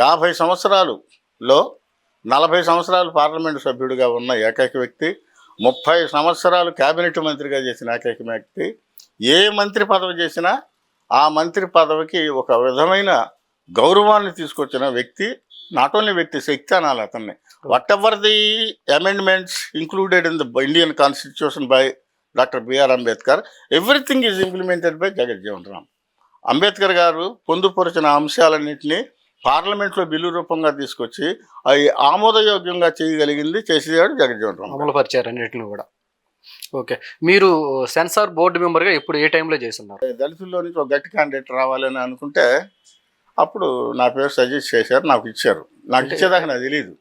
50 సంవత్సరాలులో 40 సంవత్సరాలు పార్లమెంటు సభ్యుడిగా ఉన్న ఏకైక వ్యక్తి, 30 సంవత్సరాలు కేబినెట్ మంత్రిగా చేసిన ఏకైక వ్యక్తి. ఏ మంత్రి పదవి చేసినా ఆ మంత్రి పదవికి ఒక విధమైన గౌరవాన్ని తీసుకొచ్చిన వ్యక్తి. నాట్ ఓన్లీ వ్యక్తి, శక్తి అనాలి అతన్ని. Whatever the amendments included in the Indian constitution by doctor B R Ambedkar, everything is implemented by Jagjivan Ram. Ambedkar garu పొందుపరిచిన అంశాలన్నింటినీ పార్లమెంట్లో బిల్లు రూపంగా తీసుకొచ్చి అవి ఆమోదయోగ్యంగా చేయగలిగింది చేసేవాడు జగజ్జీవన్ రామ్. అమలు పరిచారు అన్నింటిని కూడా. ఓకే, మీరు సెన్సార్ బోర్డు మెంబర్గా ఇప్పుడు ఏ టైంలో చేస్తున్నారు? దళితుల్లో నుంచి ఒక గట్టి క్యాండిడేట్ రావాలని అనుకుంటే అప్పుడు నా పేరు సజెస్ట్ చేశారు, నాకు ఇచ్చారు. నాకు ఇచ్చేదాకా నాకు తెలియదు.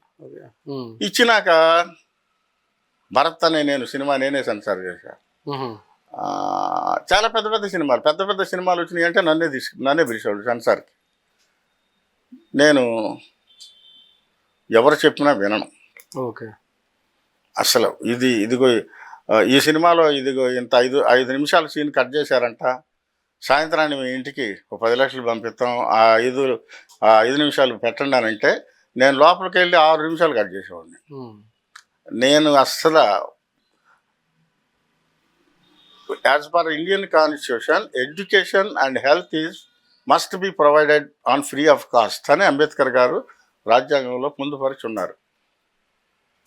ఇచ్చినాక భరత్ అనే నేను సినిమా నేనే సెన్సార్ చేశాను. చాలా పెద్ద పెద్ద సినిమాలు వచ్చినాయి అంటే నన్నే పిలిచేవాడు సెన్సార్కి. నేను ఎవరు చెప్పినా వినను. ఓకే. అసలు ఇదిగో ఈ సినిమాలో ఇదిగో ఇంత 5 నిమిషాల సీన్ కట్ చేశారంట, సాయంత్రాన్ని మీ ఇంటికి ఒక 10 లక్షలు పంపిస్తాం, ఆ 5 నిమిషాలు పెట్టండి అని అంటే నేను లోపలికి వెళ్ళి 6 నిమిషాలు కట్ చేసేవాడిని. నేను అస్సలు as per Indian constitution education and health must be provided on free of cost అని అంబేద్కర్ గారు రాజ్యాంగంలో పొందుపరిచి ఉన్నారు.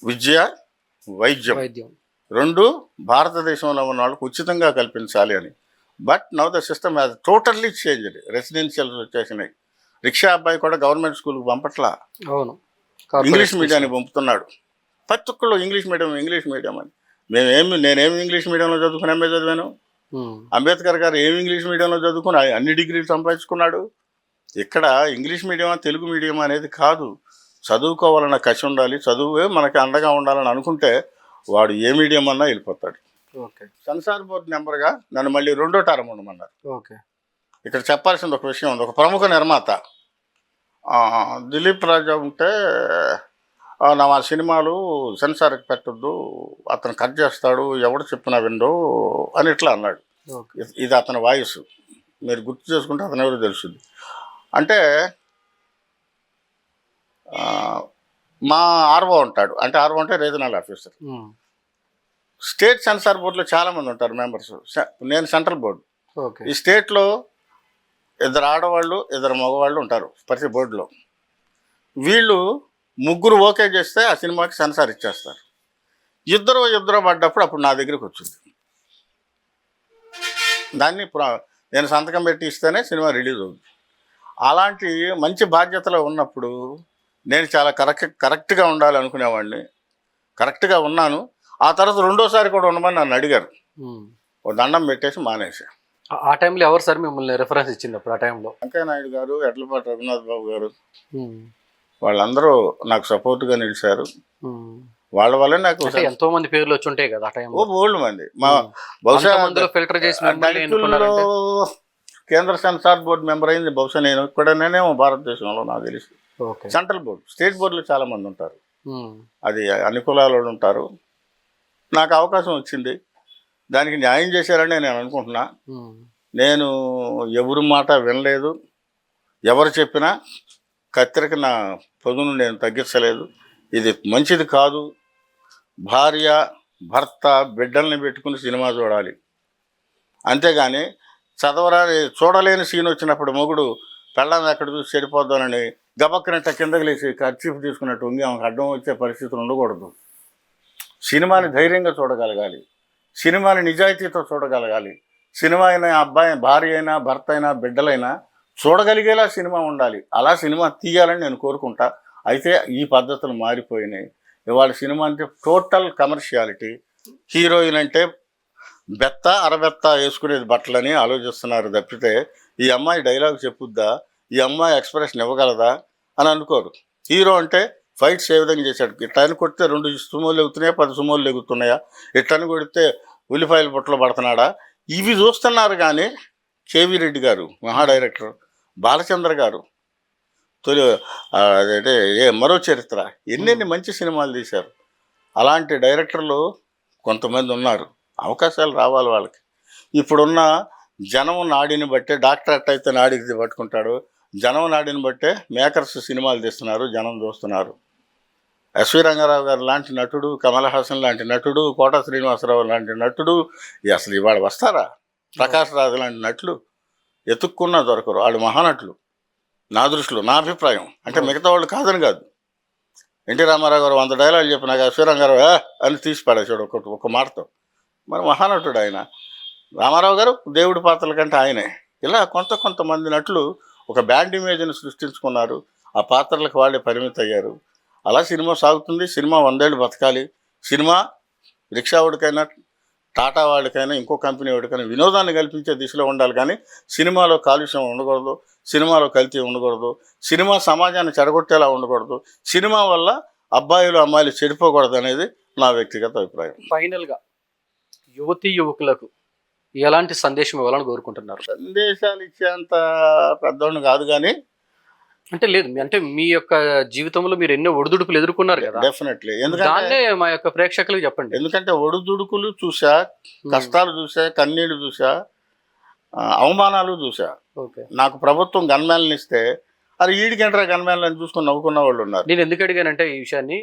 విద్య, వైద్యం రెండు భారతదేశంలో ఉన్న వాళ్ళకు ఉచితంగా కల్పించాలి అని. But now the system has totally changed. Residentials వచ్చేసినాయి. రిక్షా అబ్బాయి కూడా గవర్నమెంట్ స్కూల్కి పంపట్లా, అవును, ఇంగ్లీష్ మీడియానికి పంపుతున్నాడు. ప్రతి ఒక్కళ్ళు ఇంగ్లీష్ మీడియం అని. నేనేమి ఇంగ్లీష్ మీడియంలో చదువుకుని ఎంఏ చదివాను. అంబేద్కర్ గారు ఏమి ఇంగ్లీష్ మీడియంలో చదువుకుని అన్ని డిగ్రీలు సంపాదించుకున్నాడు. ఇక్కడ ఇంగ్లీష్ మీడియమా తెలుగు మీడియం అనేది కాదు, చదువుకోవాలన్న కసి ఉండాలి, చదువే మనకి అండగా ఉండాలని అనుకుంటే వాడు ఏ మీడియం అన్నా వెళ్ళిపోతాడు. ఓకే. సెన్సార్ బోర్డు మెంబర్గా నన్ను మళ్ళీ 2వ టర్మ్ ఉండమన్నారు. ఓకే. ఇక్కడ చెప్పాల్సింది ఒక విషయం ఉంది. ఒక ప్రముఖ నిర్మాత దిలీప్ రాజా ఉంటే నా సినిమాలు సెన్సార్కి పెట్టొద్దు, అతను కట్ చేస్తాడు, ఎవడు చెప్పినా విండో అని ఇట్లా అన్నాడు. ఇది అతని వాయిస్, మీరు గుర్తు చేసుకుంటే అతను ఎవరో తెలుస్తుంది. అంటే మా ఆర్ఓ ఉంటాడు, అంటే ఆర్ఓ అంటే రీజనల్ ఆఫీసర్. స్టేట్ సెన్సార్ బోర్డులో చాలామంది ఉంటారు మెంబర్స్. నేను సెంట్రల్ బోర్డు. ఈ స్టేట్లో 2 ఆడవాళ్ళు 2 మగవాళ్ళు ఉంటారు ప్రతి బోర్డులో. వీళ్ళు 3 ఓకే చేస్తే ఆ సినిమాకి సెన్సార్ ఇచ్చేస్తారు. ఇద్దరు పడ్డప్పుడు అప్పుడు నా దగ్గరికి వచ్చింది. దాన్ని నేను సంతకం పెట్టి ఇస్తేనే సినిమా రిలీజ్ అవుతుంది. అలాంటి మంచి బాధ్యతలో ఉన్నప్పుడు నేను చాలా కరెక్ట్గా ఉండాలి అనుకునేవాడిని. కరెక్ట్గా ఉన్నాను. ఆ తర్వాత 2వసారి కూడా ఉండమని నన్ను అడిగారు. ఓ దండం పెట్టేసి మానేసి. ఆ టైంలో ఎవరు సార్ మిమ్మల్ని రెఫరెన్స్ ఇచ్చింది అప్పుడు? ఆ టైంలో వెంకయ్య నాయుడు గారు, ఎడ్లపాటి రఘునాథ్ బాబు గారు, వాళ్ళందరూ నాకు సపోర్ట్గా నిలిచారు. వాళ్ళ వల్ల నాకు ఎంతో మంది పేర్లు వచ్చి ఉంటాయి కదా ఆ టైంలో. బోల్డ్ మంది. మా బహుశా ఫిల్టర్ చేసి కేంద్ర సెన్సార్ బోర్డు మెంబర్ అయింది బహుశా నేను ఇక్కడనేమో భారతదేశంలో నాకు తెలిసి. సెంట్రల్ బోర్డు, స్టేట్ బోర్డులో చాలా మంది ఉంటారు, అది అన్ని కులాల వాళ్ళు ఉంటారు. నాకు అవకాశం వచ్చింది, దానికి న్యాయం చేశారని నేను అనుకుంటున్నా. నేను ఎవరి మాట వినలేదు, ఎవరు చెప్పినా కత్తెరకి నా పొదును నేను తగ్గించలేదు. ఇది మంచిది కాదు. భార్య, భర్త, బిడ్డల్ని పెట్టుకుని సినిమా చూడాలి, అంతేగాని చూడలేని సీన్ వచ్చినప్పుడు మొగుడు పెళ్ళాన్ని ఎక్కడ చూసి చెడిపోద్దానని గబక్కనట్ట కిందకి లేచి కర్చీఫ్ తీసుకున్నట్టు ఉంగి ఆమెకు అడ్డం వచ్చే పరిస్థితులు ఉండకూడదు. సినిమాని ధైర్యంగా చూడగలగాలి, సినిమాని నిజాయితీతో చూడగలగాలి. సినిమా అయినా అబ్బాయి, భార్య అయినా, భర్త అయినా, బిడ్డలైనా చూడగలిగేలా సినిమా ఉండాలి. అలా సినిమా తీయాలని నేను కోరుకుంటా. అయితే ఈ పద్ధతులు మారిపోయినాయి. ఇవాళ సినిమా అంటే టోటల్ కమర్షియాలిటీ. హీరోయిన్ అంటే అరబెత్త వేసుకునేది బట్టలని ఆలోచిస్తున్నారు తప్పితే ఈ అమ్మాయి డైలాగ్ చెప్పుద్దా, ఈ అమ్మాయి ఎక్స్ప్రెషన్ ఇవ్వగలదా అని అనుకోరు. హీరో అంటే ఫైట్స్ ఏ విధంగా చేశాడు, ఇట్లని కొడితే 2 సుమోలు ఎగుతున్నాయా, 10 సుమోలు ఎగుతున్నాయా, ఇట్లని కొడితే ఉల్లిపాయల బుట్టలో పడుతున్నాడా, ఇవి చూస్తున్నారు. కానీ కేవీ రెడ్డి గారు మహా డైరెక్టర్, బాలచంద్ర గారు అదే మరో చరిత్ర, ఎన్నెన్ని మంచి సినిమాలు తీశారు. అలాంటి డైరెక్టర్లు కొంతమంది ఉన్నారు. అవకాశాలు రావాలి వాళ్ళకి. ఇప్పుడున్న జనం నాడిని బట్టే, డాక్టర్ ఎట్టయితే నాడికి పట్టుకుంటాడు, జనం నాడిని బట్టే మేకర్స్ సినిమాలు తీస్తున్నారు, జనం చూస్తున్నారు. ఎస్వి రంగారావు గారు లాంటి నటుడు, కమల్ హాసన్ లాంటి నటుడు, కోట శ్రీనివాసరావు లాంటి నటుడు అసలు ఇవాళ వస్తారా? ప్రకాష్ రాజు లాంటి నటులు ఎతుక్కున్నా దొరకరు. వాళ్ళు మహానటులు నా దృష్టిలో, నా అభిప్రాయం. అంటే మిగతా వాళ్ళు కాదని కాదు. ఎన్టీ రామారావు గారు 100 డైలాగులు చెప్పినాక ఎస్వి రంగారావు అని తీసి పడేసాడు ఒక మాటతో. మరి మహానటుడు ఆయన. రామారావు గారు దేవుడి పాత్రల కంటే ఆయనే. ఇలా కొంతమంది నటులు ఒక బ్యాండ్ ఇమేజ్ని సృష్టించుకున్నారు, ఆ పాత్రలకు వాళ్ళే పరిమితి అయ్యారు. అలా సినిమా సాగుతుంది. సినిమా 100 ఏళ్ళు బతకాలి. సినిమా రిక్షా వాడికైనా, టాటా వాడికైనా, ఇంకో కంపెనీ వాడికైనా వినోదాన్ని కల్పించే దిశలో ఉండాలి. కానీ సినిమాలో కాలుష్యం ఉండకూడదు, సినిమాలో కల్తీ ఉండకూడదు, సినిమా సమాజాన్ని చెడగొట్టేలా ఉండకూడదు, సినిమా వల్ల అబ్బాయిలు అమ్మాయిలు చెడిపోకూడదు అనేది నా వ్యక్తిగత అభిప్రాయం. ఫైనల్గా యువతీ యువకులకు ఎలాంటి సందేశం ఇవ్వాలని కోరుకుంటున్నారు? సందేశాలు ఇచ్చేంత పెద్దోడిని కాదు కానీ అంటే లేదు అంటే మీ యొక్క జీవితంలో మీరు ఎన్నో ఒడిదుడుకులు ఎదుర్కొన్నారు కదా, డెఫినెట్లీ. ఎందుకంటే దాన్నే మా యొక్క ప్రేక్షకులకు చెప్పండి. ఎందుకంటే ఒడిదుడుకులు చూసా, కష్టాలు చూసా, కన్నీళ్లు చూసా, అవమానాలు చూసా. ఓకే. నాకు ప్రభుత్వం గన్మ్యాన్లు ఇస్తే అది ఈడికంటారా గన్మ్యాన్లు అని చూసుకొని నవ్వుకున్న వాళ్ళు ఉన్నారు. నేను ఎందుకు అడిగానంటే ఈ విషయాన్ని,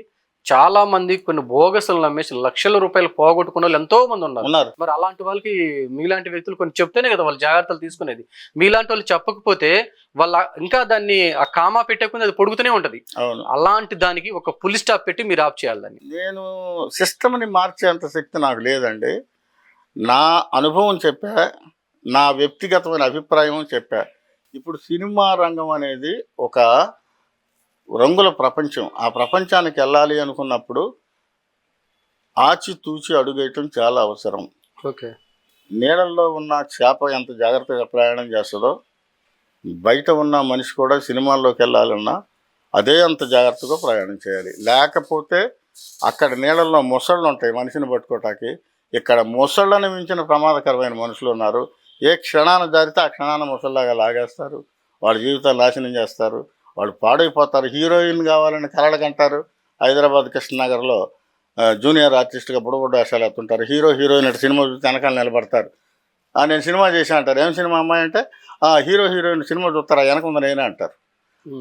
చాలా మంది కొన్ని బోగసులు నమ్మేసి లక్షల రూపాయలు పోగొట్టుకున్న వాళ్ళు ఎంతో మంది ఉన్నారు. మరి అలాంటి వాళ్ళకి మీలాంటి వ్యక్తులు కొన్ని చెప్తేనే కదా వాళ్ళు జాగ్రత్తలు తీసుకునేది. మీలాంటి వాళ్ళు చెప్పకపోతే వాళ్ళ ఇంకా దాన్ని ఆ కామా పెట్టకుండా అది పొడుగుతూనే ఉంటది. అవును. అలాంటి దానికి ఒక పులి స్టాప్ పెట్టి మీరు ఆఫ్ చేయాలి దాన్ని. నేను సిస్టమ్ని మార్చేంత శక్తి నాకు లేదండి. నా అనుభవం చెప్పా, నా వ్యక్తిగతమైన అభిప్రాయం చెప్పా. ఇప్పుడు సినిమా రంగం అనేది ఒక రంగుల ప్రపంచం. ఆ ప్రపంచానికి వెళ్ళాలి అనుకున్నప్పుడు ఆచితూచి అడుగేయటం చాలా అవసరం. ఓకే. నీళ్ళల్లో ఉన్న చేప ఎంత జాగ్రత్తగా ప్రయాణం చేస్తుందో, బయట ఉన్న మనిషి కూడా సినిమాల్లోకి వెళ్ళాలన్నా అదే అంత జాగ్రత్తగా ప్రయాణం చేయాలి. లేకపోతే అక్కడ నీళ్ళల్లో మొసళ్ళు ఉంటాయి మనిషిని పట్టుకోవటానికి, ఇక్కడ మొసళ్ళని మించిన ప్రమాదకరమైన మనుషులు ఉన్నారు. ఏ క్షణాన జారితే ఆ క్షణాన మొసళ్ళలాగా లాగేస్తారు, వాళ్ళ జీవితాలు నాశనం చేస్తారు, వాళ్ళు పాడైపోతారు. హీరోయిన్ కావాలని కలలకంటారు. హైదరాబాద్ కృష్ణనగర్లో జూనియర్ ఆర్టిస్ట్గా బుడబుడ్డ వేషాలు ఎత్తుంటారు. హీరోయిన్ అంటే సినిమా చూసి వెనకాల నిలబడతారు. నేను సినిమా చేసి అంటారు. ఏం సినిమా అమ్మాయి అంటే హీరోయిన్ సినిమా చూస్తారా వెనక ఉంది నేనే అంటారు.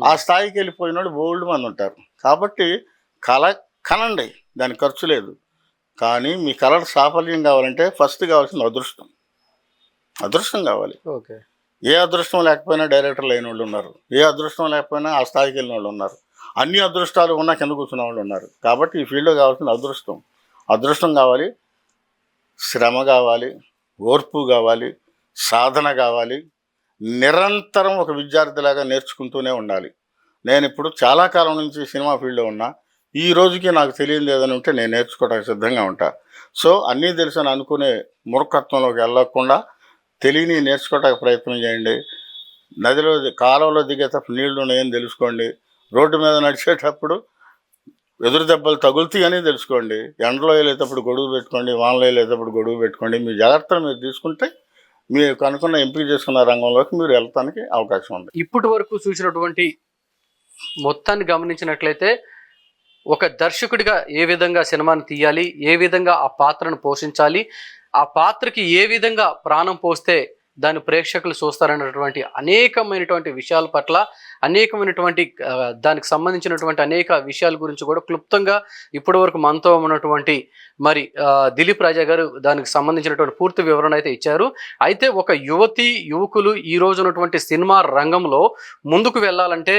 ఆ స్థాయికి వెళ్ళిపోయినోడు బోల్డ్ మంది ఉంటారు. కాబట్టి కనండి, దానికి ఖర్చు లేదు. కానీ మీ కళ సాఫల్యం కావాలంటే ఫస్ట్ కావాల్సిన అదృష్టం కావాలి. ఓకే. ఏ అదృష్టం లేకపోయినా డైరెక్టర్లు అయిన వాళ్ళు ఉన్నారు, ఏ అదృష్టం లేకపోయినా ఆ స్థాయికి వెళ్ళిన వాళ్ళు ఉన్నారు, అన్ని అదృష్టాలు ఉన్నా కింద కూర్చున్న వాళ్ళు ఉన్నారు. కాబట్టి ఈ ఫీల్డ్లో కావాల్సిన అదృష్టం కావాలి, శ్రమ కావాలి, ఓర్పు కావాలి, సాధన కావాలి, నిరంతరం ఒక విద్యార్థిలాగా నేర్చుకుంటూనే ఉండాలి. నేను ఇప్పుడు చాలా కాలం నుంచి సినిమా ఫీల్డ్లో ఉన్నా. ఈ రోజుకి నాకు తెలియదు ఏదని ఉంటే నేను నేర్చుకోవడానికి సిద్ధంగా ఉంటా. సో అన్నీ తెలుసని అనుకునే మూర్ఖత్వంలోకి వెళ్ళకుండా తెలియని నేర్చుకోవడానికి ప్రయత్నం చేయండి. నదిలో కాలువలో దిగేటప్పుడు నీళ్లు ఉన్నాయని తెలుసుకోండి. రోడ్డు మీద నడిచేటప్పుడు ఎదురు దెబ్బలు తగులుతాయి అని తెలుసుకోండి. ఎండలో వెళ్ళేటప్పుడు గొడుగు పెట్టుకోండి, వానలో వెళ్ళేటప్పుడు గొడుగు పెట్టుకోండి. మీ జాగ్రత్తలు మీరు తీసుకుంటే మీరు అనుకున్న ఎంపిక చేసుకున్న రంగంలోకి మీరు వెళ్ళటానికి అవకాశం ఉంది. ఇప్పటి వరకు చూసినటువంటి మొత్తాన్ని గమనించినట్లయితే ఒక దర్శకుడిగా ఏ విధంగా సినిమాని తీయాలి, ఏ విధంగా ఆ పాత్రను పోషించాలి, ఆ పాత్రకి ఏ విధంగా ప్రాణం పోస్తే దాన్ని ప్రేక్షకులు చూస్తారన్నటువంటి అనేకమైనటువంటి విషయాల పట్ల, అనేకమైనటువంటి దానికి సంబంధించినటువంటి అనేక విషయాల గురించి కూడా క్లుప్తంగా ఇప్పటి వరకు మనతో ఉన్నటువంటి మరి దిలీప్ రాజా గారు దానికి సంబంధించినటువంటి పూర్తి వివరణ అయితే ఇచ్చారు. అయితే ఒక యువకులు ఈ రోజు ఉన్నటువంటి సినిమా రంగంలో ముందుకు వెళ్ళాలంటే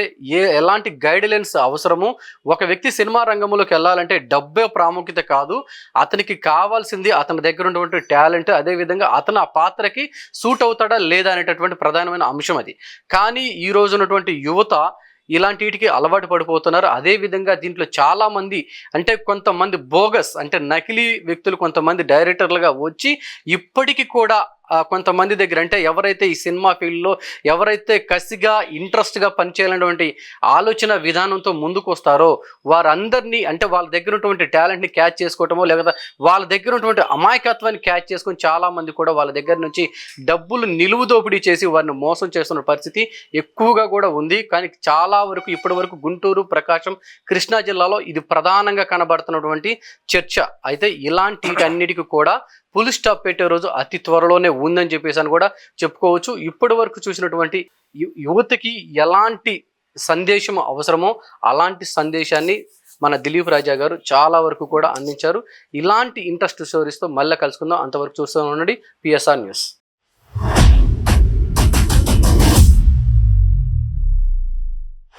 ఎలాంటి గైడ్లైన్స్ అవసరము, ఒక వ్యక్తి సినిమా రంగంలోకి వెళ్ళాలంటే డబ్బే ప్రాముఖ్యత కాదు, అతనికి కావాల్సింది అతని దగ్గర ఉన్నటువంటి టాలెంట్, అదేవిధంగా అతను ఆ పాత్రకి సూట్ అవుతాడా లేదా అనేటటువంటి ప్రధానమైన అంశం అది. కానీ ఈ రోజు ఉన్నటువంటి యువత ఇలాంటి వీటికి అలవాటు పడిపోతున్నారు. అదేవిధంగా దీంట్లో చాలా మంది అంటే కొంతమంది బోగస్ అంటే నకిలీ వ్యక్తులు కొంతమంది డైరెక్టర్లుగా వచ్చి ఇప్పటికీ కూడా కొంతమంది దగ్గర అంటే ఎవరైతే ఈ సినిమా ఫీల్డ్లో ఎవరైతే కసిగా ఇంట్రెస్ట్గా పనిచేయాలనేటువంటి ఆలోచన విధానంతో ముందుకు వస్తారో వారందరినీ అంటే వాళ్ళ దగ్గర ఉన్నటువంటి టాలెంట్ని క్యాచ్ చేసుకోవటమో లేకపోతే వాళ్ళ దగ్గర ఉన్నటువంటి అమాయకత్వాన్ని క్యాచ్ చేసుకొని చాలామంది కూడా వాళ్ళ దగ్గర నుంచి డబ్బులు నిలువు దోపిడీ చేసి వారిని మోసం చేస్తున్న పరిస్థితి ఎక్కువగా కూడా ఉంది. కానీ చాలా వరకు ఇప్పటి వరకు గుంటూరు, ప్రకాశం, కృష్ణా జిల్లాలో ఇది ప్రధానంగా కనబడుతున్నటువంటి చర్చ. అయితే ఇలాంటి అన్నిటికీ కూడా ఫుల్ స్టాప్ పెట్టే రోజు అతి త్వరలోనే ఉందని చెప్పేసి అని కూడా చెప్పుకోవచ్చు. ఇప్పటి వరకు చూసినటువంటి యువతకి ఎలాంటి సందేశం అవసరమో అలాంటి సందేశాన్ని మన దిలీప్ రాజా గారు చాలా వరకు కూడా అందించారు. ఇలాంటి ఇంట్రెస్ట్ స్టోరీస్తో మళ్ళీ కలుసుకుందాం. అంతవరకు చూస్తూ ఉండండి PSR న్యూస్.